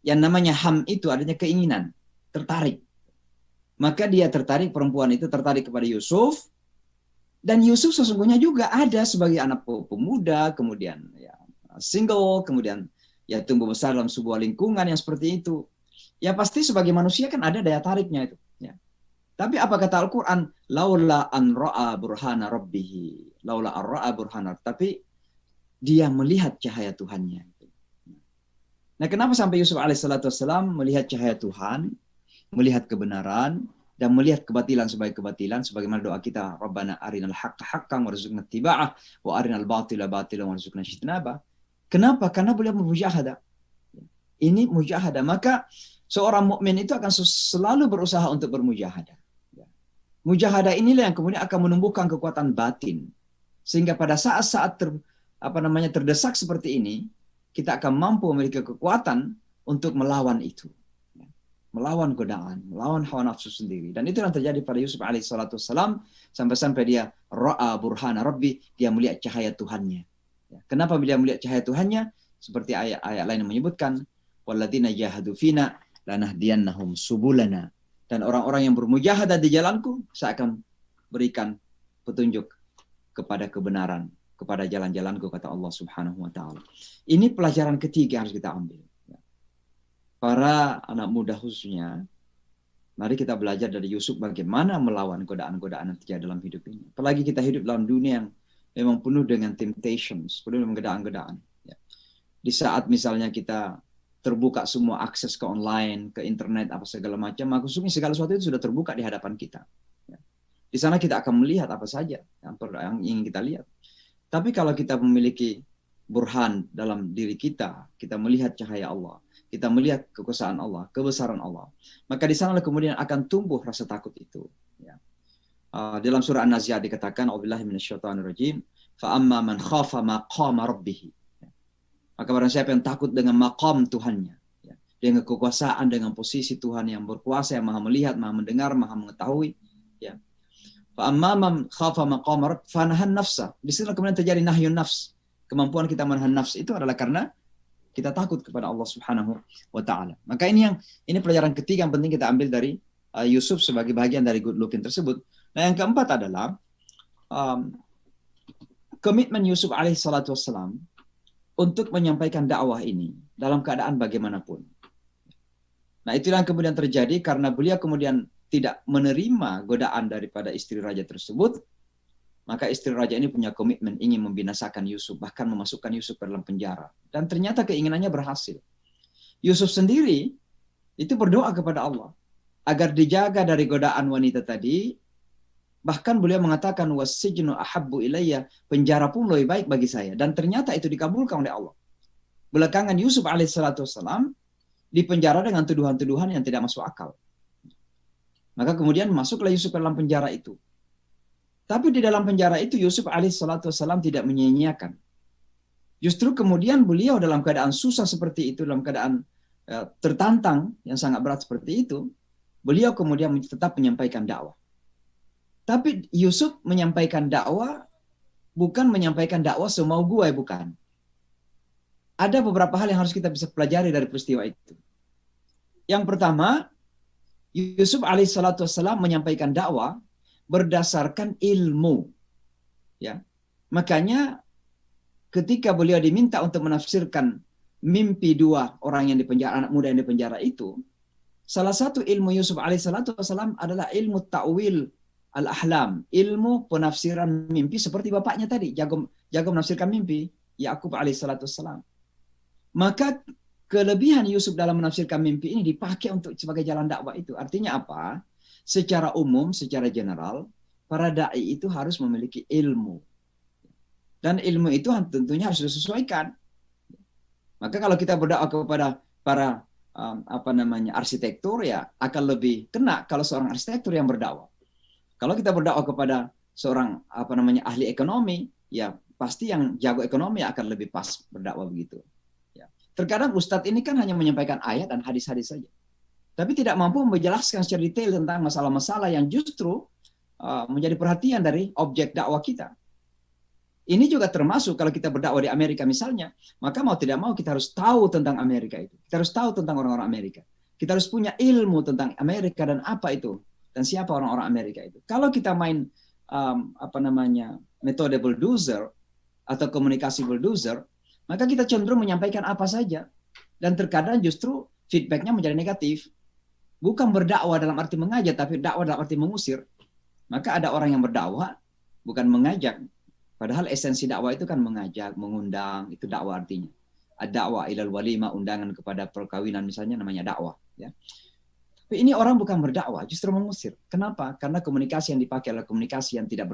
Yang namanya ham itu adanya keinginan, tertarik. Maka dia tertarik, perempuan itu tertarik kepada Yusuf, dan Yusuf sesungguhnya juga ada sebagai anak pemuda, kemudian ya single, kemudian ya tumbuh besar dalam sebuah lingkungan yang seperti itu. Ya pasti sebagai manusia kan ada daya tariknya itu. Ya. Tapi apa kata Al-Quran? Laula an ra'a burhana rabbihi. Laula an ra'a burhana. Tapi dia melihat cahaya Tuhannya. Nah, kenapa sampai Yusuf alaihissalam melihat cahaya Tuhan, melihat kebenaran, dan melihat kebatilan sebagai kebatilan, sebagaimana doa kita, Rabbana arinal haqqa haqqan warzuqna ittiba'ah wa arinal batila batilan warzuqna ijtinabah. Kenapa? Karena beliau mujahadah. Ini mujahadah. Maka seorang mukmin itu akan selalu berusaha untuk bermujahadah. Mujahadah inilah yang kemudian akan menumbuhkan kekuatan batin. Sehingga pada saat-saat terdesak seperti ini, kita akan mampu memiliki kekuatan untuk melawan itu. Melawan godaan, melawan hawa nafsu sendiri. Dan itu yang terjadi pada Yusuf alaihissalam sampai-sampai dia ra'a burhana rabbi, dia melihat cahaya Tuhannya. Kenapa dia melihat cahaya Tuhannya? Seperti ayat-ayat lain yang menyebutkan, walladzina jahadu fina lanahdiyannahum subulana. Dan orang-orang yang bermujahadah di jalanku, saya akan berikan petunjuk kepada kebenaran, kepada jalan-jalanku, kata Allah Subhanahu wa taala. Ini pelajaran ketiga yang harus kita ambil. Para anak muda khususnya, mari kita belajar dari Yusuf bagaimana melawan godaan-godaan yang terjadi dalam hidup ini. Apalagi kita hidup dalam dunia yang memang penuh dengan temptations, penuh dengan godaan-godaan. Di saat misalnya kita terbuka semua akses ke online, ke internet, apa segala macam, maka khususnya segala sesuatu itu sudah terbuka di hadapan kita. Di sana kita akan melihat apa saja yang ingin kita lihat. Tapi kalau kita memiliki burhan dalam diri kita, kita melihat cahaya Allah, kita melihat kekuasaan Allah, kebesaran Allah, maka di sana kemudian akan tumbuh rasa takut itu. Ya. Dalam surah An-Nazi'at dikatakan, "A'udzubillahi minasyaitonirrajim, fa amma man khafa maqama rabbih." Maka barang siapa yang takut dengan maqam Tuhannya, ya, dengan kekuasaan, dengan posisi Tuhan yang berkuasa, yang maha melihat, maha mendengar, maha mengetahui, ya. Fa amma man khafa maqama rabbih fa nahan nafsa. Di sini kemudian terjadi nahyun nafs. Kemampuan kita menahan nafs itu adalah karena kita takut kepada Allah Subhanahu wa taala. Maka ini pelajaran ketiga yang penting kita ambil dari Yusuf sebagai bagian dari good looking tersebut. Nah, yang keempat adalah komitmen Yusuf alaihissalatu wassalam untuk menyampaikan dakwah ini dalam keadaan bagaimanapun. Nah, itulah yang kemudian terjadi karena beliau kemudian tidak menerima godaan daripada istri raja tersebut. Maka istri raja ini punya komitmen ingin membinasakan Yusuf, bahkan memasukkan Yusuf ke dalam penjara. Dan ternyata keinginannya berhasil. Yusuf sendiri itu berdoa kepada Allah. agar dijaga dari godaan wanita tadi. Bahkan beliau mengatakan wasijnu ahabbu ilayya, penjara pun lebih baik bagi saya, dan ternyata itu dikabulkan oleh Allah. Belakangan Yusuf alaihissalam dipenjara dengan tuduhan-tuduhan yang tidak masuk akal. Maka kemudian masuklah Yusuf ke dalam penjara itu. Tapi di dalam penjara itu Yusuf alaihissalam tidak menyia-nyiakan. Justru kemudian beliau dalam keadaan susah seperti itu, dalam keadaan tertantang yang sangat berat seperti itu, beliau kemudian tetap menyampaikan dakwah. Tapi Yusuf menyampaikan dakwah bukan menyampaikan dakwah semau gue, bukan. Ada beberapa hal yang harus kita bisa pelajari dari peristiwa itu. Yang pertama, Yusuf alaihissalam menyampaikan dakwah berdasarkan ilmu. Ya, makanya ketika beliau diminta untuk menafsirkan mimpi dua orang yang dipenjara, anak muda yang dipenjara itu, salah satu ilmu Yusuf alaihissalam adalah ilmu ta'wil al-ahlam, ilmu penafsiran mimpi seperti bapaknya tadi, jago menafsirkan mimpi, Yakub alaihissalam. Maka kelebihan Yusuf dalam menafsirkan mimpi ini dipakai untuk sebagai jalan dakwah itu. Artinya apa? Secara umum, secara general, para dai itu harus memiliki ilmu. Dan ilmu itu tentunya harus disesuaikan. Maka kalau kita berdakwah kepada para arsitektur, ya akan lebih kena kalau seorang arsitektur yang berdakwah. Kalau kita berdakwah kepada seorang ahli ekonomi, ya pasti yang jago ekonomi akan lebih pas berdakwah begitu. Ya. Terkadang ustadz ini kan hanya menyampaikan ayat dan hadis-hadis saja, tapi tidak mampu menjelaskan secara detail tentang masalah-masalah yang justru menjadi perhatian dari objek dakwah kita. Ini juga termasuk kalau kita berdakwah di Amerika misalnya, maka mau tidak mau kita harus tahu tentang Amerika itu. Kita harus tahu tentang orang-orang Amerika. Kita harus punya ilmu tentang Amerika dan apa itu, dan siapa orang-orang Amerika itu. Kalau kita main metode bulldozer atau komunikasi bulldozer, maka kita cenderung menyampaikan apa saja, dan terkadang justru feedbacknya menjadi negatif. Bukan berdakwah dalam arti mengajak, tapi dakwah dalam arti mengusir. Maka ada orang yang berdakwah bukan mengajak, padahal esensi dakwah itu kan mengajak, mengundang, itu dakwah artinya. Ad-da'wah ilal walimah, undangan kepada perkawinan misalnya, namanya dakwah. Ya. Tapi ini orang bukan berdakwah, justru mengusir. Kenapa? Karena komunikasi yang dipakai adalah komunikasi yang tidak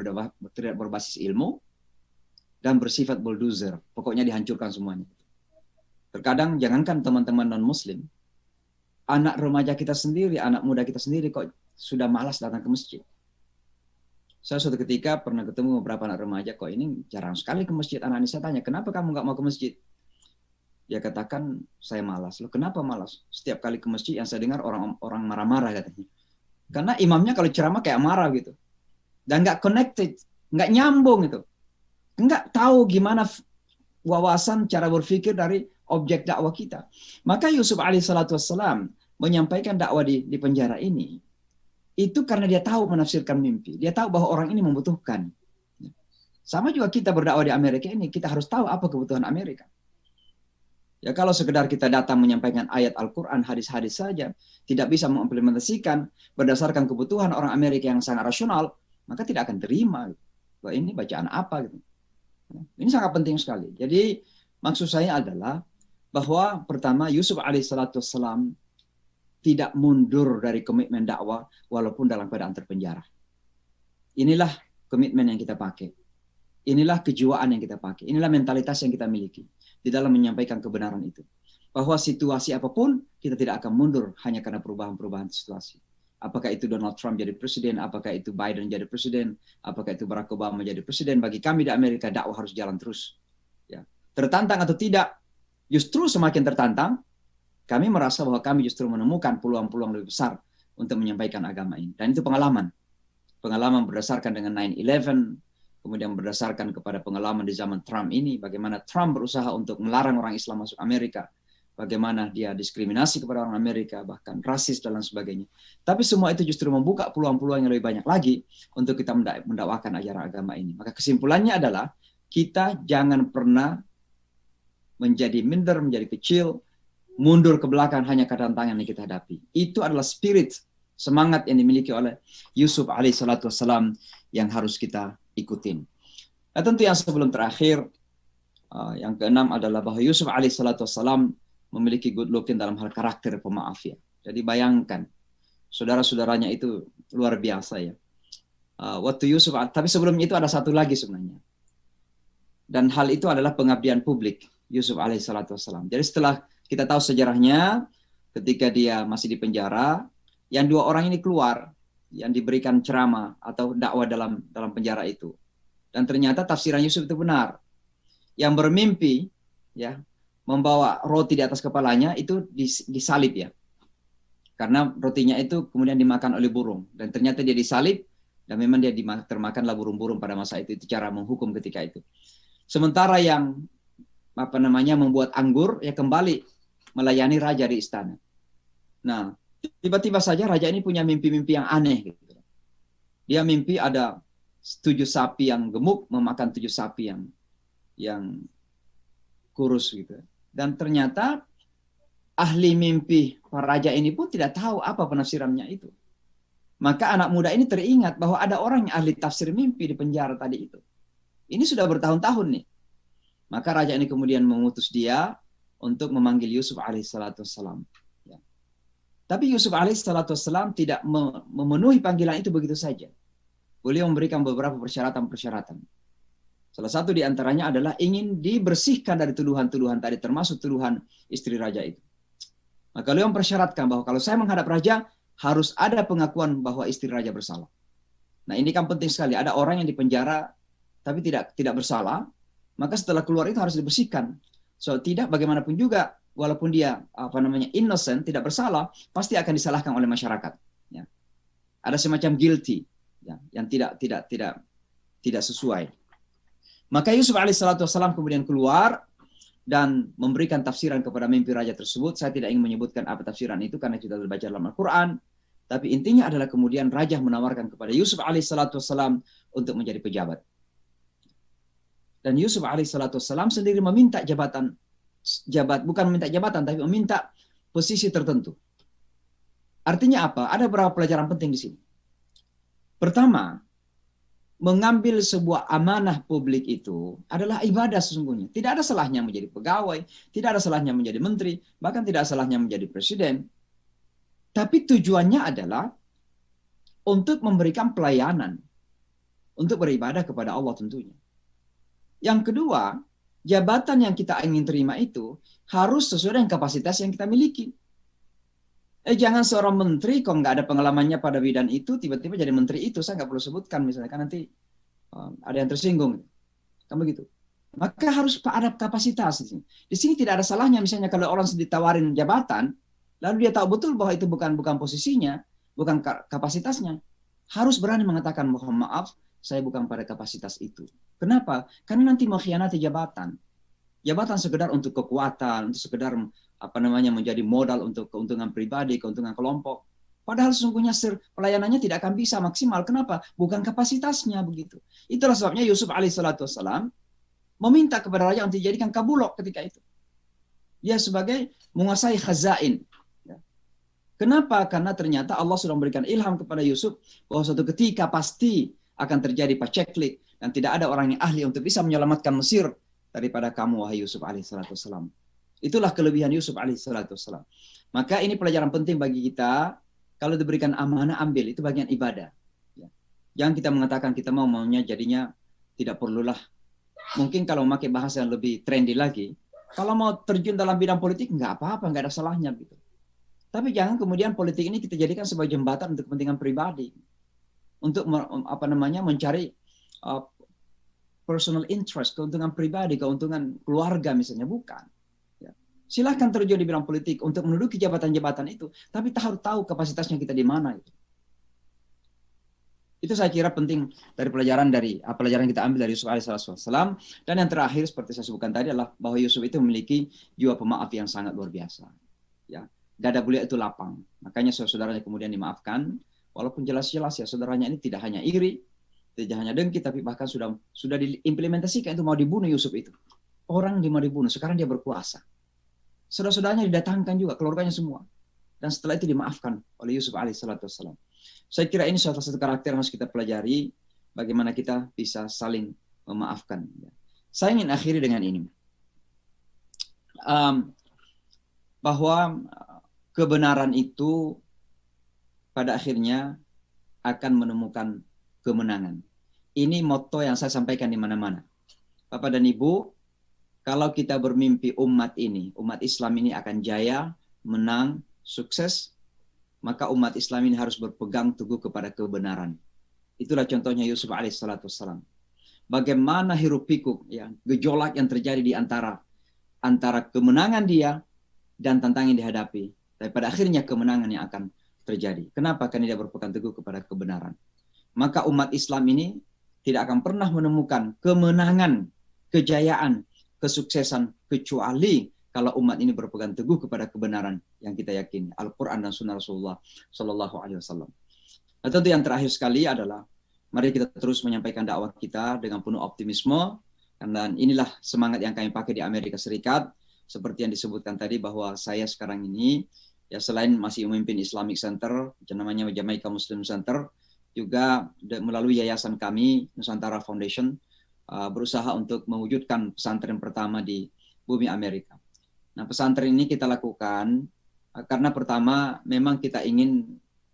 berbasis ilmu dan bersifat bulldozer. Pokoknya dihancurkan semuanya. Terkadang jangankan teman-teman non-muslim, anak remaja kita sendiri, anak muda kita sendiri kok sudah malas datang ke masjid. Saya suatu ketika pernah ketemu beberapa anak remaja, kok ini jarang sekali ke masjid. Anak ini saya tanya, kenapa kamu nggak mau ke masjid? Dia katakan, saya malas. Loh, kenapa malas? Setiap kali ke masjid yang saya dengar orang marah-marah katanya. Karena imamnya kalau ceramah kayak marah gitu. Dan nggak connected, nggak nyambung itu. Nggak tahu gimana wawasan cara berpikir dari objek dakwah kita. Maka Yusuf alaihissalam menyampaikan dakwah di penjara ini, itu karena dia tahu menafsirkan mimpi. Dia tahu bahwa orang ini membutuhkan. Sama juga kita berdakwah di Amerika ini, kita harus tahu apa kebutuhan Amerika. Ya kalau sekedar kita datang menyampaikan ayat Al-Quran, hadis-hadis saja, tidak bisa mengimplementasikan berdasarkan kebutuhan orang Amerika yang sangat rasional, maka tidak akan terima. Wah, ini bacaan apa gitu. Ini sangat penting sekali. Jadi maksud saya adalah bahwa pertama Yusuf alaihissalam tidak mundur dari komitmen dakwah walaupun dalam keadaan terpenjara. Inilah komitmen yang kita pakai. Inilah kejiwaan yang kita pakai. Inilah mentalitas yang kita miliki di dalam menyampaikan kebenaran itu. Bahwa situasi apapun kita tidak akan mundur hanya karena perubahan-perubahan situasi. Apakah itu Donald Trump jadi presiden, apakah itu Biden jadi presiden, apakah itu Barack Obama jadi presiden, bagi kami di Amerika dakwah harus jalan terus. Ya. Tertantang atau tidak, justru semakin tertantang, kami merasa bahwa kami justru menemukan peluang-peluang lebih besar untuk menyampaikan agama ini. Dan itu pengalaman. Pengalaman berdasarkan dengan 9/11, kemudian berdasarkan kepada pengalaman di zaman Trump ini, bagaimana Trump berusaha untuk melarang orang Islam masuk Amerika, bagaimana dia diskriminasi kepada orang Amerika, bahkan rasis dan lain sebagainya. Tapi semua itu justru membuka peluang-peluang yang lebih banyak lagi untuk kita mendakwakan ajaran agama ini. Maka kesimpulannya adalah kita jangan pernah menjadi minder, menjadi kecil, mundur ke belakang hanya karena tantangan yang kita hadapi. Itu adalah spirit, semangat yang dimiliki oleh Yusuf alaihissalam yang harus kita ikutin. Nah, tentu yang sebelum terakhir, yang keenam adalah bahwa Yusuf alaihissalam memiliki good looking dalam hal karakter pemaaf ya. Jadi bayangkan, saudara-saudaranya itu luar biasa ya. Waktu Yusuf, tapi sebelumnya itu ada satu lagi sebenarnya. Dan hal itu adalah pengabdian publik Yusuf alaihissalatu wassalam. Jadi setelah kita tahu sejarahnya, ketika dia masih di penjara, yang dua orang ini keluar, yang diberikan ceramah atau dakwah dalam penjara itu. Dan ternyata tafsiran Yusuf itu benar. Yang bermimpi ya membawa roti di atas kepalanya itu disalib ya. Karena rotinya itu kemudian dimakan oleh burung, dan ternyata dia disalib, dan memang dia termakanlah burung-burung pada masa itu cara menghukum ketika itu. Sementara yang membuat anggur ya kembali melayani raja di istana. Nah, tiba-tiba saja raja ini punya mimpi-mimpi yang aneh gitu. Dia mimpi ada 7 sapi yang gemuk memakan 7 sapi yang kurus gitu. Dan ternyata ahli mimpi para raja ini pun tidak tahu apa penafsirannya itu. Maka anak muda ini teringat bahwa ada orang yang ahli tafsir mimpi di penjara tadi itu. Ini sudah bertahun-tahun nih. Maka raja ini kemudian mengutus dia untuk memanggil Yusuf alaihissalatu wassalam. Ya. Tapi Yusuf alaihissalatu wassalam tidak memenuhi panggilan itu begitu saja. Beliau memberikan beberapa persyaratan-persyaratan. Salah satu di antaranya adalah ingin dibersihkan dari tuduhan-tuduhan tadi, termasuk tuduhan istri raja itu. Maka beliau mempersyaratkan bahwa kalau saya menghadap raja, harus ada pengakuan bahwa istri raja bersalah. Nah ini kan penting sekali. Ada orang yang dipenjara tapi tidak bersalah, maka setelah keluar itu harus dibersihkan. So tidak bagaimanapun juga, walaupun dia innocent, tidak bersalah, pasti akan disalahkan oleh masyarakat. Ya. Ada semacam guilty ya, yang tidak sesuai. Maka Yusuf alaihissalatu wassalam kemudian keluar dan memberikan tafsiran kepada mimpi raja tersebut. Saya tidak ingin menyebutkan apa tafsiran itu karena kita sudah baca dalam Al-Quran. Tapi intinya adalah kemudian raja menawarkan kepada Yusuf alaihissalatu wassalam untuk menjadi pejabat. Dan Yusuf alaihissalatu wassalam sendiri meminta bukan meminta jabatan, tapi meminta posisi tertentu. Artinya apa? Ada beberapa pelajaran penting di sini. Pertama, mengambil sebuah amanah publik itu adalah ibadah sesungguhnya. Tidak ada salahnya menjadi pegawai, tidak ada salahnya menjadi menteri, bahkan tidak ada salahnya menjadi presiden. Tapi tujuannya adalah untuk memberikan pelayanan, untuk beribadah kepada Allah tentunya. Yang kedua, jabatan yang kita ingin terima itu harus sesuai dengan kapasitas yang kita miliki. Jangan seorang menteri kok nggak ada pengalamannya pada bidang itu, tiba-tiba jadi menteri itu, saya nggak perlu sebutkan misalnya, kan nanti ada yang tersinggung. Kan begitu. Maka harus ada kapasitas di sini. Di sini tidak ada salahnya misalnya kalau orang ditawarin jabatan, lalu dia tahu betul bahwa itu bukan posisinya, bukan kapasitasnya. Harus berani mengatakan, mohon maaf, saya bukan pada kapasitas itu. Kenapa? Karena nanti mengkhianati jabatan. Jabatan sekedar untuk kekuatan, untuk sekedar menjadi modal untuk keuntungan pribadi, keuntungan kelompok. Padahal sesungguhnya pelayanannya tidak akan bisa maksimal. Kenapa? Bukan kapasitasnya begitu. Itulah sebabnya Yusuf alaihissalatu wassalam meminta kepada raja untuk dijadikan kabulok ketika itu. Dia sebagai menguasai khazain. Kenapa? Karena ternyata Allah sudah memberikan ilham kepada Yusuf bahwa suatu ketika pasti akan terjadi paceklik dan tidak ada orang yang ahli untuk bisa menyelamatkan Mesir daripada kamu, wahai Yusuf alaihissalatu wassalam. Itulah kelebihan Yusuf alaihissalatu wassalam. Maka ini pelajaran penting bagi kita. Kalau diberikan amanah, ambil. Itu bagian ibadah. Ya. Jangan kita mengatakan kita maunya jadinya tidak perlulah. Mungkin kalau memakai bahasa yang lebih trendy lagi, kalau mau terjun dalam bidang politik, nggak apa-apa, nggak ada salahnya gitu. Tapi jangan kemudian politik ini kita jadikan sebagai jembatan untuk kepentingan pribadi. Untuk mencari personal interest, keuntungan pribadi, keuntungan keluarga misalnya, bukan. Silahkan terjun di bidang politik untuk menduduki jabatan-jabatan itu, tapi harus tahu kapasitasnya kita di mana. Itu saya kira penting dari pelajaran kita ambil dari Yusuf alaihissalam. Dan yang terakhir seperti saya sebutkan tadi adalah bahwa Yusuf itu memiliki jiwa pemaaf yang sangat luar biasa. Ya, dada beliau itu lapang. Makanya saudaranya kemudian dimaafkan, walaupun jelas-jelas ya saudaranya ini tidak hanya iri, tidak hanya dengki, tapi bahkan sudah diimplementasikan itu mau dibunuh Yusuf itu. Orang mau dibunuh, sekarang dia berkuasa. Saudara-saudaranya didatangkan juga, keluarganya semua. Dan setelah itu dimaafkan oleh Yusuf alaihissalatu wassalam. Saya kira ini salah satu karakter yang harus kita pelajari, bagaimana kita bisa saling memaafkan. Saya ingin akhiri dengan ini. Bahwa kebenaran itu pada akhirnya akan menemukan kemenangan. Ini motto yang saya sampaikan di mana-mana. Bapak dan Ibu, kalau kita bermimpi umat Islam ini akan jaya, menang, sukses, maka umat Islam ini harus berpegang teguh kepada kebenaran. Itulah contohnya Yusuf alaihissalam. Bagaimana hiruk pikuk, ya, gejolak yang terjadi di antara kemenangan dia dan tantangan yang dihadapi. Tapi pada akhirnya kemenangan yang akan terjadi. Kenapa? Karena dia berpegang teguh kepada kebenaran. Maka umat Islam ini tidak akan pernah menemukan kemenangan, kejayaan, kesuksesan kecuali kalau umat ini berpegang teguh kepada kebenaran yang kita yakini, Al-Quran dan Sunnah Rasulullah Sallallahu Alaihi Wasallam. Nah, tentu yang terakhir sekali adalah mari kita terus menyampaikan dakwah kita dengan penuh optimisme, karena inilah semangat yang kami pakai di Amerika Serikat. Seperti yang disebutkan tadi bahwa saya sekarang ini ya selain masih memimpin Islamic Center, namanya Jamaica Muslim Center, juga melalui yayasan kami Nusantara Foundation berusaha untuk mewujudkan pesantren pertama di bumi Amerika. Nah, pesantren ini kita lakukan karena pertama memang kita ingin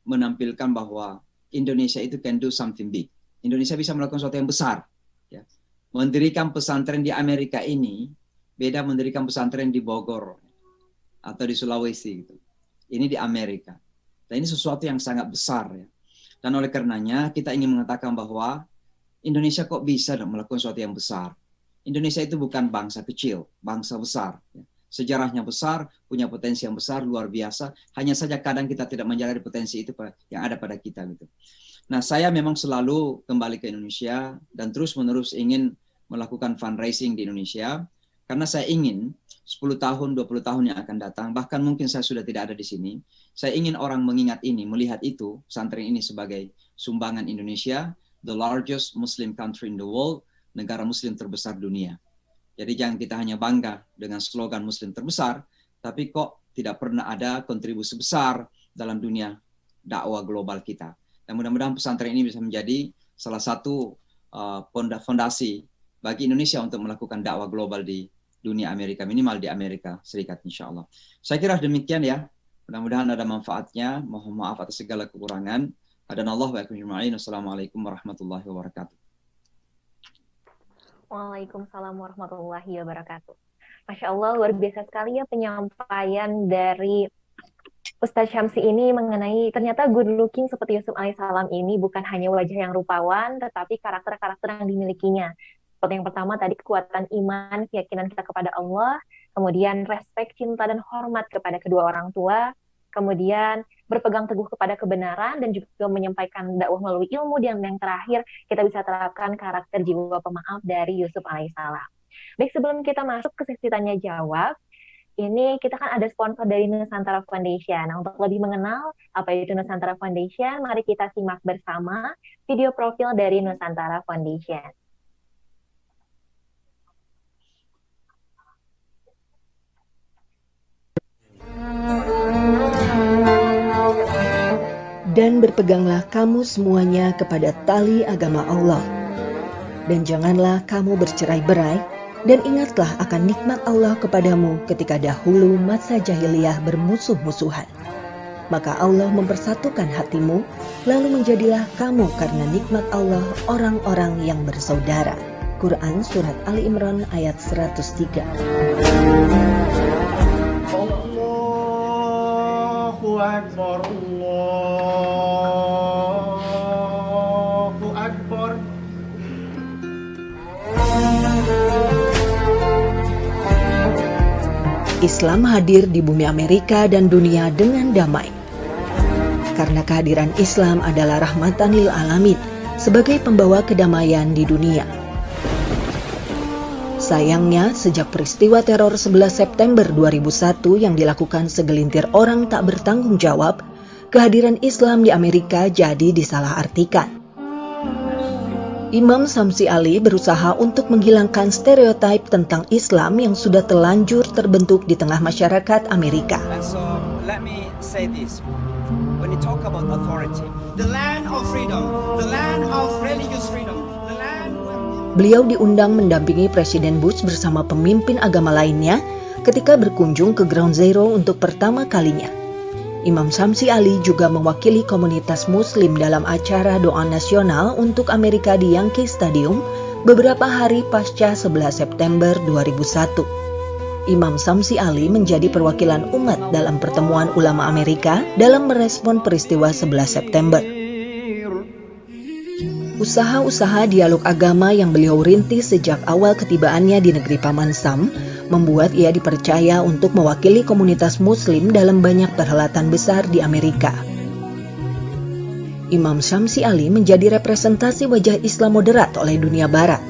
menampilkan bahwa Indonesia itu can do something big. Indonesia bisa melakukan sesuatu yang besar. Ya. Mendirikan pesantren di Amerika ini beda mendirikan pesantren di Bogor atau di Sulawesi. Gitu. Ini di Amerika. Dan ini sesuatu yang sangat besar. Ya. Dan oleh karenanya kita ingin mengatakan bahwa Indonesia kok bisa melakukan sesuatu yang besar. Indonesia itu bukan bangsa kecil, bangsa besar. Ya. Sejarahnya besar, punya potensi yang besar, luar biasa. Hanya saja kadang kita tidak menjalani potensi itu yang ada pada kita. Gitu. Nah, saya memang selalu kembali ke Indonesia dan terus-menerus ingin melakukan fundraising di Indonesia. Karena saya ingin 10 tahun, 20 tahun yang akan datang, bahkan mungkin saya sudah tidak ada di sini, saya ingin orang mengingat ini, melihat itu, pesantren ini sebagai sumbangan Indonesia, the largest Muslim country in the world, negara Muslim terbesar dunia. Jadi jangan kita hanya bangga dengan slogan Muslim terbesar, tapi kok tidak pernah ada kontribusi besar dalam dunia dakwah global kita. Dan mudah-mudahan pesantren ini bisa menjadi salah satu fondasi bagi Indonesia untuk melakukan dakwah global di dunia Amerika, minimal di Amerika Serikat insya Allah. Saya kira demikian ya. Mudah-mudahan ada manfaatnya. Mohon maaf atas segala kekurangan. Hadanallahu wa iyyakum ajma'in. Wassalamualaikum warahmatullahi wabarakatuh. Waalaikumsalam warahmatullahi wabarakatuh. Masya Allah, luar biasa sekali ya penyampaian dari Ustadz Syamsi ini mengenai ternyata good looking seperti Yusuf alaihissalam ini bukan hanya wajah yang rupawan, tetapi karakter-karakter yang dimilikinya. Seperti yang pertama tadi kekuatan iman, keyakinan kita kepada Allah, kemudian respek, cinta, dan hormat kepada kedua orang tua, kemudian berpegang teguh kepada kebenaran, dan juga menyampaikan dakwah melalui ilmu, dan yang terakhir kita bisa terapkan karakter jiwa pemaaf dari Yusuf alaihissalam. Baik, sebelum kita masuk ke sesi tanya jawab, ini kita kan ada sponsor dari Nusantara Foundation. Nah, untuk lebih mengenal apa itu Nusantara Foundation, mari kita simak bersama video profil dari Nusantara Foundation. Dan berpeganglah kamu semuanya kepada tali agama Allah. Dan janganlah kamu bercerai-berai, dan ingatlah akan nikmat Allah kepadamu ketika dahulu masa jahiliyah bermusuh-musuhan. Maka Allah mempersatukan hatimu, lalu menjadilah kamu karena nikmat Allah orang-orang yang bersaudara. Quran Surat Ali Imran ayat 103. Allahu Akbar, Allahu Akbar. Islam hadir di bumi Amerika dan dunia dengan damai. Karena kehadiran Islam adalah rahmatan lil alamin sebagai pembawa kedamaian di dunia. Sayangnya, sejak peristiwa teror 11 September 2001 yang dilakukan segelintir orang tak bertanggung jawab, kehadiran Islam di Amerika jadi disalahartikan. Imam Syamsi Ali berusaha untuk menghilangkan stereotip tentang Islam yang sudah terlanjur terbentuk di tengah masyarakat Amerika. And so, let me say this. When you talk about authority, the land of freedom, the land of religious freedom, the land where... Beliau diundang mendampingi Presiden Bush bersama pemimpin agama lainnya ketika berkunjung ke Ground Zero untuk pertama kalinya. Imam Syamsi Ali juga mewakili komunitas muslim dalam acara doa nasional untuk Amerika di Yankee Stadium beberapa hari pasca 11 September 2001. Imam Syamsi Ali menjadi perwakilan umat dalam pertemuan ulama Amerika dalam merespon peristiwa 11 September. Usaha-usaha dialog agama yang beliau rintis sejak awal ketibaannya di negeri Paman Sam membuat ia dipercaya untuk mewakili komunitas muslim dalam banyak perhelatan besar di Amerika. Imam Syamsi Ali menjadi representasi wajah Islam moderat oleh dunia barat.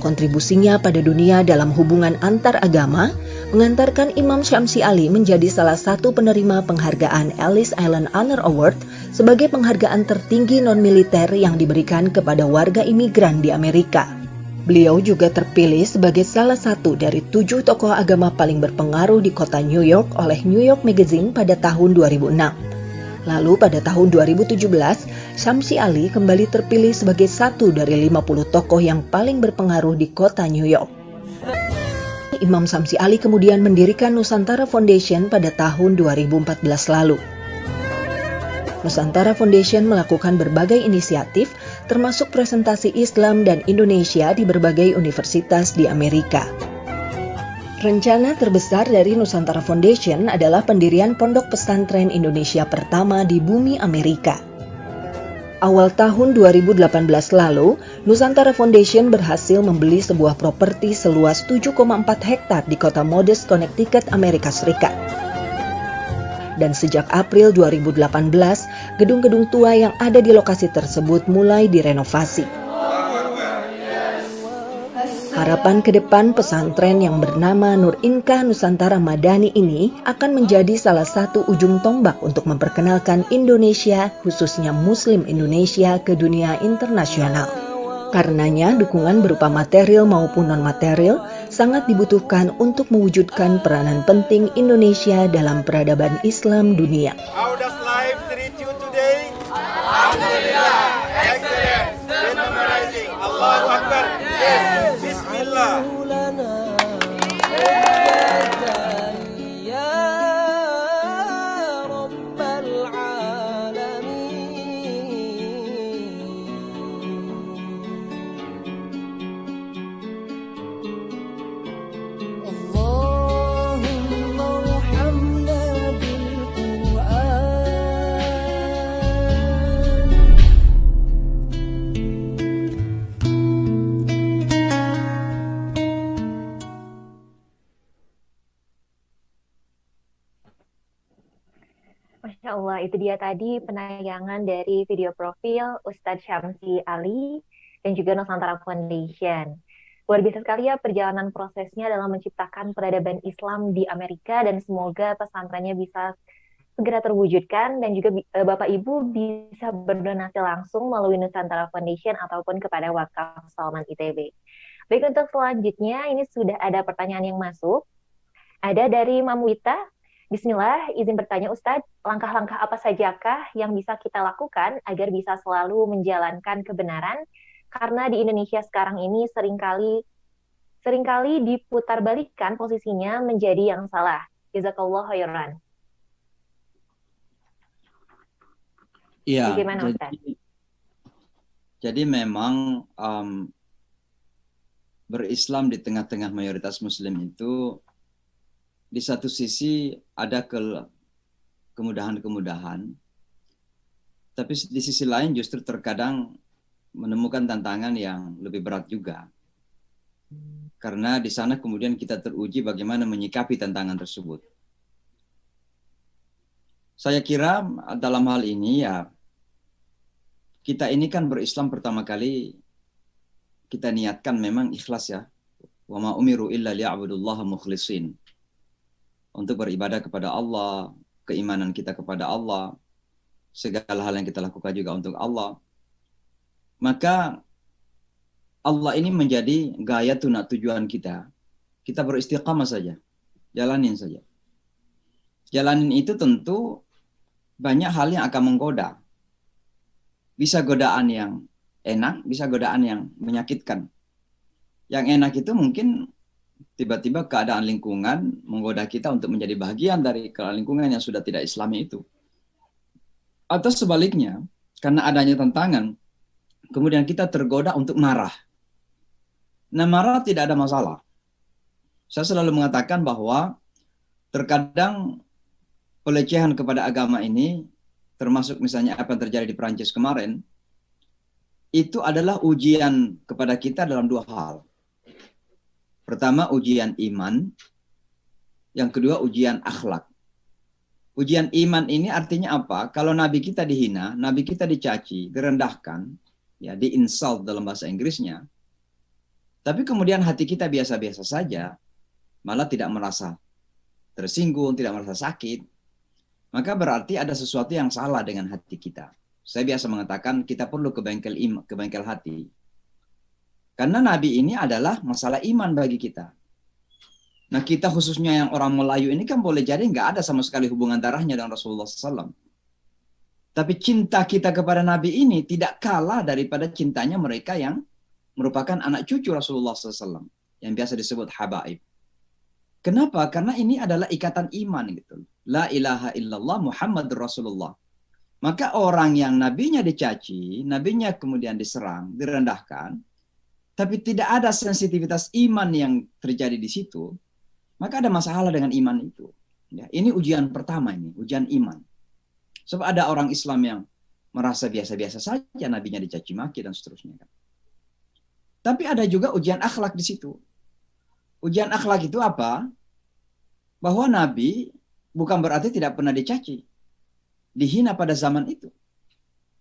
Kontribusinya pada dunia dalam hubungan antar agama mengantarkan Imam Syamsi Ali menjadi salah satu penerima penghargaan Ellis Island Honor Award sebagai penghargaan tertinggi non-militer yang diberikan kepada warga imigran di Amerika. Beliau juga terpilih sebagai salah satu dari 7 tokoh agama paling berpengaruh di kota New York oleh New York Magazine pada tahun 2006. Lalu pada tahun 2017, Syamsi Ali kembali terpilih sebagai satu dari 50 tokoh yang paling berpengaruh di kota New York. Imam Syamsi Ali kemudian mendirikan Nusantara Foundation pada tahun 2014 lalu. Nusantara Foundation melakukan berbagai inisiatif, termasuk presentasi Islam dan Indonesia di berbagai universitas di Amerika. Rencana terbesar dari Nusantara Foundation adalah pendirian pondok pesantren Indonesia pertama di bumi Amerika. Awal tahun 2018 lalu, Nusantara Foundation berhasil membeli sebuah properti seluas 7,4 hektar di kota Modest, Connecticut, Amerika Serikat. Dan sejak April 2018, gedung-gedung tua yang ada di lokasi tersebut mulai direnovasi. Harapan ke depan pesantren yang bernama Nur Inkah Nusantara Madani ini akan menjadi salah satu ujung tombak untuk memperkenalkan Indonesia, khususnya Muslim Indonesia, ke dunia internasional. Karenanya, dukungan berupa material maupun non-material sangat dibutuhkan untuk mewujudkan peranan penting Indonesia dalam peradaban Islam dunia. How does life treat you today? Alhamdulillah, excellent, still memorizing. Allahu Akbar. Yes, Bismillah. Masya Allah, itu dia tadi penayangan dari video profil Ustadz Syamsi Ali dan juga Nusantara Foundation. Luar biasa sekali ya perjalanan prosesnya dalam menciptakan peradaban Islam di Amerika, dan semoga pesantrennya bisa segera terwujudkan dan juga Bapak Ibu bisa berdonasi langsung melalui Nusantara Foundation ataupun kepada Wakaf Salman ITB. Baik, untuk selanjutnya ini sudah ada pertanyaan yang masuk. Ada dari Mam Wita. Bismillah, izin bertanya Ustadz, langkah-langkah apa sajakah yang bisa kita lakukan agar bisa selalu menjalankan kebenaran? Karena di Indonesia sekarang ini seringkali diputarbalikkan posisinya menjadi yang salah. Jazakallah khairan. Iya, Bagaimana Ustadz? jadi memang berislam di tengah-tengah mayoritas Muslim itu di satu sisi ada kemudahan-kemudahan, tapi di sisi lain justru terkadang menemukan tantangan yang lebih berat juga. Karena di sana kemudian kita teruji bagaimana menyikapi tantangan tersebut. Saya kira dalam hal ini ya, kita ini kan berislam pertama kali kita niatkan memang ikhlas ya. Wa ma umiru illa liya'budullaha mukhlisin. Untuk beribadah kepada Allah, keimanan kita kepada Allah, segala hal yang kita lakukan juga untuk Allah. Maka Allah ini menjadi gayatuna, tujuan kita. Kita beristiqamah saja, jalanin saja. Jalanin itu tentu banyak hal yang akan menggoda. Bisa godaan yang enak, bisa godaan yang menyakitkan. Yang enak itu mungkin tiba-tiba keadaan lingkungan menggoda kita untuk menjadi bagian dari lingkungan yang sudah tidak Islami itu. Atau sebaliknya, karena adanya tantangan, kemudian kita tergoda untuk marah. Nah, marah tidak ada masalah. Saya selalu mengatakan bahwa terkadang pelecehan kepada agama ini, termasuk misalnya apa yang terjadi di Perancis kemarin, itu adalah ujian kepada kita dalam dua hal. Pertama, ujian iman. Yang kedua, ujian akhlak. Ujian iman ini artinya apa? Kalau Nabi kita dihina, Nabi kita dicaci, direndahkan, ya, di-insult dalam bahasa Inggrisnya, tapi kemudian hati kita biasa-biasa saja, malah tidak merasa tersinggung, tidak merasa sakit, maka berarti ada sesuatu yang salah dengan hati kita. Saya biasa mengatakan kita perlu ke bengkel hati. Karena Nabi ini adalah masalah iman bagi kita. Nah, kita khususnya yang orang Melayu ini kan boleh jadi nggak ada sama sekali hubungan darahnya dengan Rasulullah SAW. Tapi cinta kita kepada Nabi ini tidak kalah daripada cintanya mereka yang merupakan anak cucu Rasulullah SAW. Yang biasa disebut habaib. Kenapa? Karena ini adalah ikatan iman gitu. La ilaha illallah Muhammadur Rasulullah. Maka orang yang nabinya dicaci, nabinya kemudian diserang, direndahkan, tapi tidak ada sensitivitas iman yang terjadi di situ, maka ada masalah dengan iman itu. Ya, ini ujian pertama ini, ujian iman. Sebab ada orang Islam yang merasa biasa-biasa saja nabinya dicaci maki dan seterusnya. Tapi ada juga ujian akhlak di situ. Ujian akhlak itu apa? Bahwa Nabi bukan berarti tidak pernah dicaci, dihina pada zaman itu.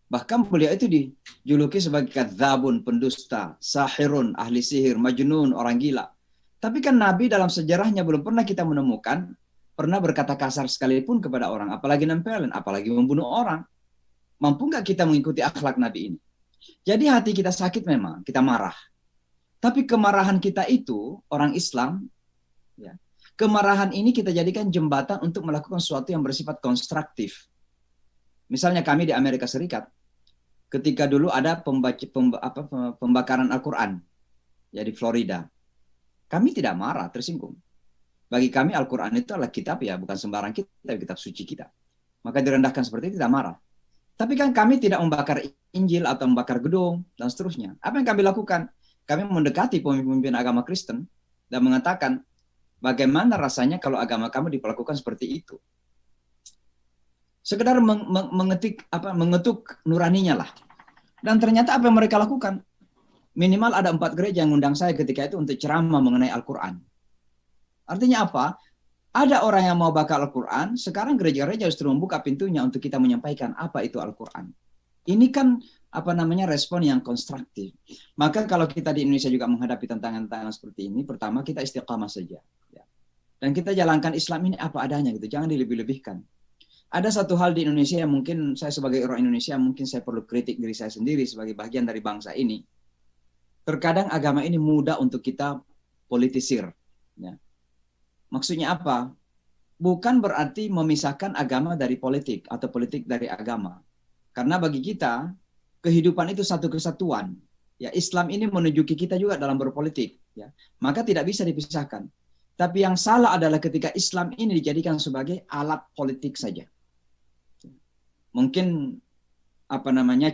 Bahkan beliau itu dijuluki sebagai kadzabun, pendusta, sahirun, ahli sihir, majnun, orang gila. Tapi kan Nabi dalam sejarahnya belum pernah kita menemukan pernah berkata kasar sekalipun kepada orang, apalagi nempelin, apalagi membunuh orang. Mampu nggak kita mengikuti akhlak Nabi ini? Jadi hati kita sakit memang, kita marah. Tapi kemarahan kita itu, orang Islam, ya, kemarahan ini kita jadikan jembatan untuk melakukan sesuatu yang bersifat konstruktif. Misalnya kami di Amerika Serikat, ketika dulu ada pembakaran Al-Quran ya di Florida, kami tidak marah, tersinggung. Bagi kami Al-Quran itu adalah kitab ya, bukan sembarang kitab suci kita. Maka direndahkan seperti itu tidak marah. Tapi kan kami tidak membakar Injil atau membakar gedung dan seterusnya. Apa yang kami lakukan? Kami mendekati pemimpin agama Kristen dan mengatakan, bagaimana rasanya kalau agama kamu diperlakukan seperti itu? Sekedar mengetuk nuraninya lah. Dan ternyata apa yang mereka lakukan? Minimal ada 4 gereja yang undang saya ketika itu untuk ceramah mengenai Al-Quran. Artinya apa? Ada orang yang mau bakar Al-Quran, sekarang gereja-gereja justru membuka pintunya untuk kita menyampaikan apa itu Al-Quran. Ini kan respon yang konstruktif. Maka kalau kita di Indonesia juga menghadapi tantangan-tantangan seperti ini, pertama kita istiqamah saja. Ya. Dan kita jalankan Islam ini apa adanya gitu, jangan dilebih-lebihkan. Ada satu hal di Indonesia yang mungkin saya sebagai orang Indonesia mungkin saya perlu kritik diri saya sendiri sebagai bagian dari bangsa ini. Terkadang agama ini mudah untuk kita politisir. Ya. Maksudnya apa? Bukan berarti memisahkan agama dari politik atau politik dari agama. Karena bagi kita kehidupan itu satu kesatuan. Ya, Islam ini menunjuki kita juga dalam berpolitik. Ya. Maka tidak bisa dipisahkan. Tapi yang salah adalah ketika Islam ini dijadikan sebagai alat politik saja. Mungkin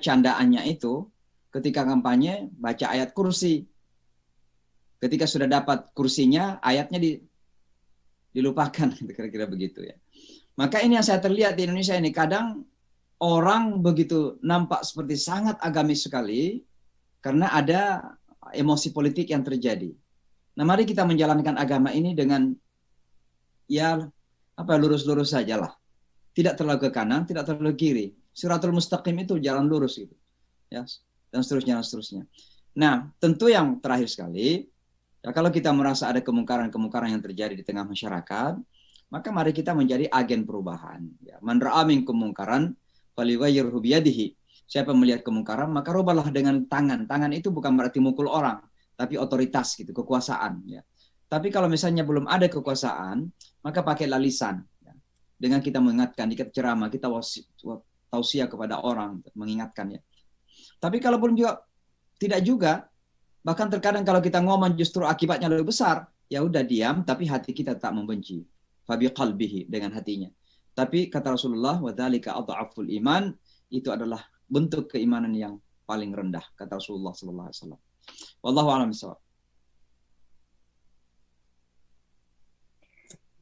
candaannya itu ketika kampanye baca ayat kursi. Ketika sudah dapat kursinya, ayatnya dilupakan, kira-kira begitu ya. Maka ini yang saya terlihat di Indonesia ini, kadang orang begitu nampak seperti sangat agamis sekali karena ada emosi politik yang terjadi. Nah, mari kita menjalankan agama ini dengan lurus-lurus sajalah. Tidak terlalu ke kanan, tidak terlalu ke kiri. Siratul mustaqim itu jalan lurus gitu. Ya, dan seterusnya. Nah, tentu yang terakhir sekali, ya, kalau kita merasa ada kemungkaran-kemungkaran yang terjadi di tengah masyarakat, maka mari kita menjadi agen perubahan. Ya, man ra'a minkum mungkaran falyughayyirhu biyadihi. Siapa melihat kemungkaran, maka rubahlah dengan tangan. Tangan itu bukan berarti mukul orang, tapi otoritas gitu, kekuasaan. Ya. Tapi kalau misalnya belum ada kekuasaan, maka pakailah lisan. Ya. Dengan kita mengingatkan, kita ceramah, kita tausiah kepada orang, mengingatkan ya. Tapi kalau belum juga, tidak juga, bahkan terkadang kalau kita ngomong justru akibatnya lebih besar, ya udah diam, tapi hati kita tak membenci. Fabi qalbihi, dengan hatinya. Tapi kata Rasulullah, wa dzalika adhaful iman, itu adalah bentuk keimanan yang paling rendah, kata Rasulullah sallallahu alaihi wasallam. Wallahu a'lam bishawab.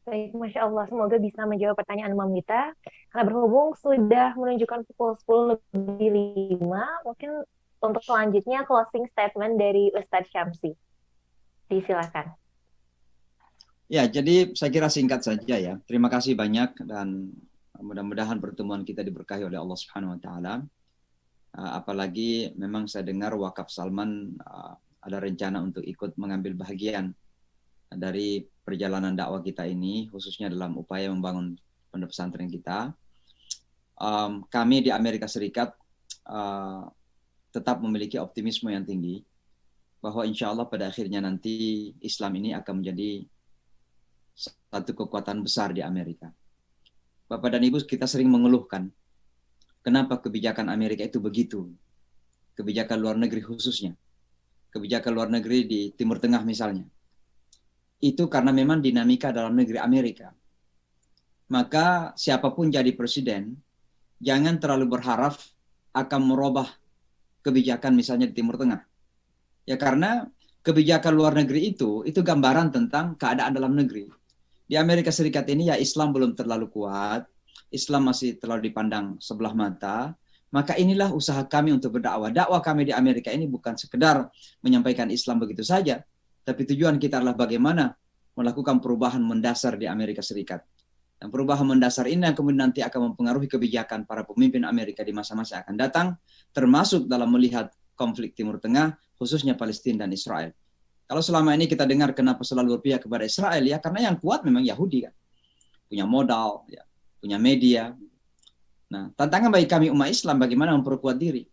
Baik, Masya Allah. Semoga bisa menjawab pertanyaan Mamita. Karena berhubung sudah menunjukkan pukul 10:05, mungkin untuk selanjutnya closing statement dari Ustadz Syamsi. Disilakan. Ya, jadi saya kira singkat saja ya. Terima kasih banyak dan mudah-mudahan pertemuan kita diberkahi oleh Allah Subhanahu wa taala. Apalagi memang saya dengar Wakaf Salman ada rencana untuk ikut mengambil bahagian dari perjalanan dakwah kita ini, khususnya dalam upaya membangun pondok pesantren kita. Kami di Amerika Serikat tetap memiliki optimisme yang tinggi bahwa insya Allah pada akhirnya nanti Islam ini akan menjadi satu kekuatan besar di Amerika. Bapak dan Ibu, kita sering mengeluhkan kenapa kebijakan Amerika itu begitu. Kebijakan luar negeri khususnya. Kebijakan luar negeri di Timur Tengah misalnya. Itu karena memang dinamika dalam negeri Amerika. Maka siapapun jadi presiden, jangan terlalu berharap akan merubah kebijakan misalnya di Timur Tengah. Ya karena kebijakan luar negeri itu gambaran tentang keadaan dalam negeri. Di Amerika Serikat ini ya Islam belum terlalu kuat, Islam masih terlalu dipandang sebelah mata, maka inilah usaha kami untuk berdakwah. Dakwah kami di Amerika ini bukan sekedar menyampaikan Islam begitu saja, tapi tujuan kita adalah bagaimana melakukan perubahan mendasar di Amerika Serikat. Dan perubahan mendasar ini yang kemudian nanti akan mempengaruhi kebijakan para pemimpin Amerika di masa-masa yang akan datang, termasuk dalam melihat konflik Timur Tengah, khususnya Palestina dan Israel. Kalau selama ini kita dengar kenapa selalu berpihak kepada Israel, ya karena yang kuat memang Yahudi kan. Punya modal, ya, punya media. Nah, tantangan bagi kami umat Islam bagaimana memperkuat diri.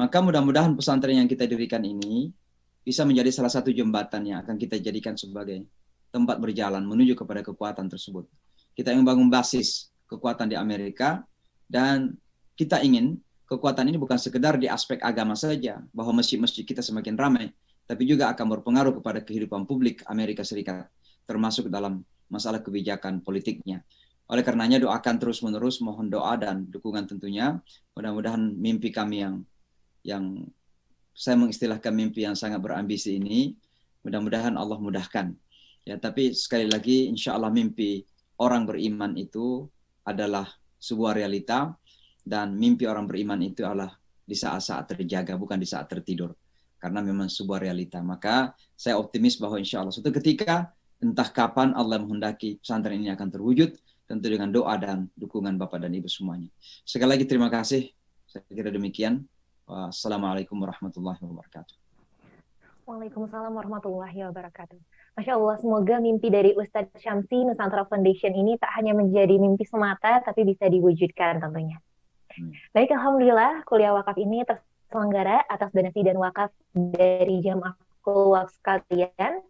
Maka mudah-mudahan pesantren yang kita dirikan ini bisa menjadi salah satu jembatan yang akan kita jadikan sebagai tempat berjalan menuju kepada kekuatan tersebut. Kita ingin membangun basis kekuatan di Amerika dan kita ingin kekuatan ini bukan sekedar di aspek agama saja, bahwa masjid-masjid kita semakin ramai, tapi juga akan berpengaruh kepada kehidupan publik Amerika Serikat, termasuk dalam masalah kebijakan politiknya. Oleh karenanya doakan terus-menerus, mohon doa dan dukungan tentunya. Mudah-mudahan mimpi kami yang saya mengistilahkan mimpi yang sangat berambisi ini, mudah-mudahan Allah mudahkan. Ya, tapi sekali lagi insya Allah mimpi orang beriman itu adalah sebuah realita dan mimpi orang beriman itu adalah di saat-saat terjaga, bukan di saat tertidur. Karena memang sebuah realita. Maka saya optimis bahwa insya Allah suatu ketika entah kapan Allah menghendaki pesantren ini akan terwujud, tentu dengan doa dan dukungan Bapak dan Ibu semuanya. Sekali lagi terima kasih. Saya kira demikian. Wassalamualaikum warahmatullahi wabarakatuh. Waalaikumsalam warahmatullahi wabarakatuh. Masya Allah, semoga mimpi dari Ustadz Syamsi Nusantara Foundation ini tak hanya menjadi mimpi semata, tapi bisa diwujudkan tentunya. Baik, Alhamdulillah, kuliah wakaf ini terselenggara atas donasi dan wakaf dari jamaah wakaf sekalian.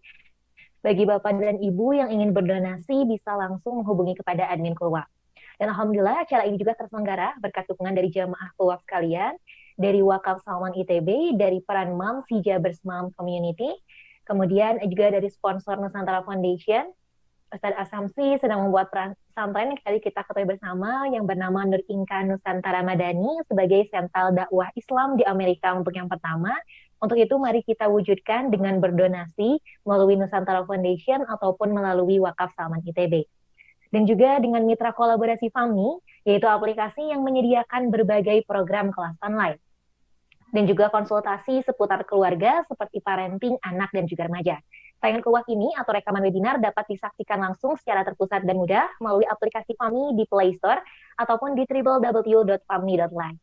Bagi Bapak dan Ibu yang ingin berdonasi, bisa langsung menghubungi kepada admin Kulwak. Dan Alhamdulillah, acara ini juga terselenggara berkat dukungan dari jamaah Kulwak sekalian, dari Wakaf Salman ITB, dari peran Moms Hijabers Mom Community, kemudian juga dari sponsor Nusantara Foundation. Ustadz Asamsi sedang membuat pesantren yang tadi kita ketahui bersama yang bernama Nur Inka Nusantara Madani sebagai sentral dakwah Islam di Amerika untuk yang pertama. Untuk itu mari kita wujudkan dengan berdonasi melalui Nusantara Foundation ataupun melalui Wakaf Salman ITB. Dan juga dengan mitra kolaborasi FAMI, yaitu aplikasi yang menyediakan berbagai program kelas online. Dan juga konsultasi seputar keluarga seperti parenting, anak, dan juga remaja. Tayangan Kulwak ini atau rekaman webinar dapat disaksikan langsung secara terpusat dan mudah melalui aplikasi FAMI di Play Store ataupun di www.fami.live.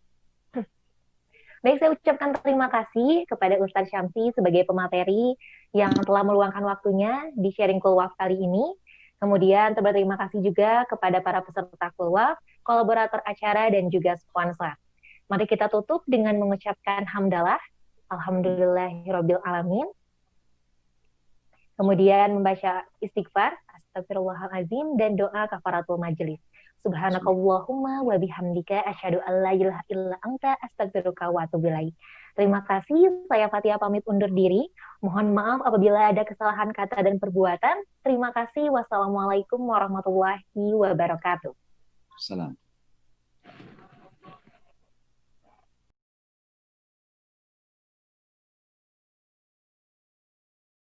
Baik, saya ucapkan terima kasih kepada Ustadz Syamsi sebagai pemateri yang telah meluangkan waktunya di sharing Kulwak kali ini. Kemudian berterima kasih juga kepada para peserta Kulwak, kolaborator acara, dan juga sponsor. Mari kita tutup dengan mengucapkan hamdalah, alhamdulillahirabbil alamin. Kemudian membaca istighfar, astagfirullahalazim, dan doa kafaratul majelis. Subhanakallahumma wa bihamdika asyhadu an la ilaha illa anta astaghfiruka wa atubu ilaik. Terima kasih, saya Fathia pamit undur diri. Mohon maaf apabila ada kesalahan kata dan perbuatan. Terima kasih. Wassalamualaikum warahmatullahi wabarakatuh. Salam.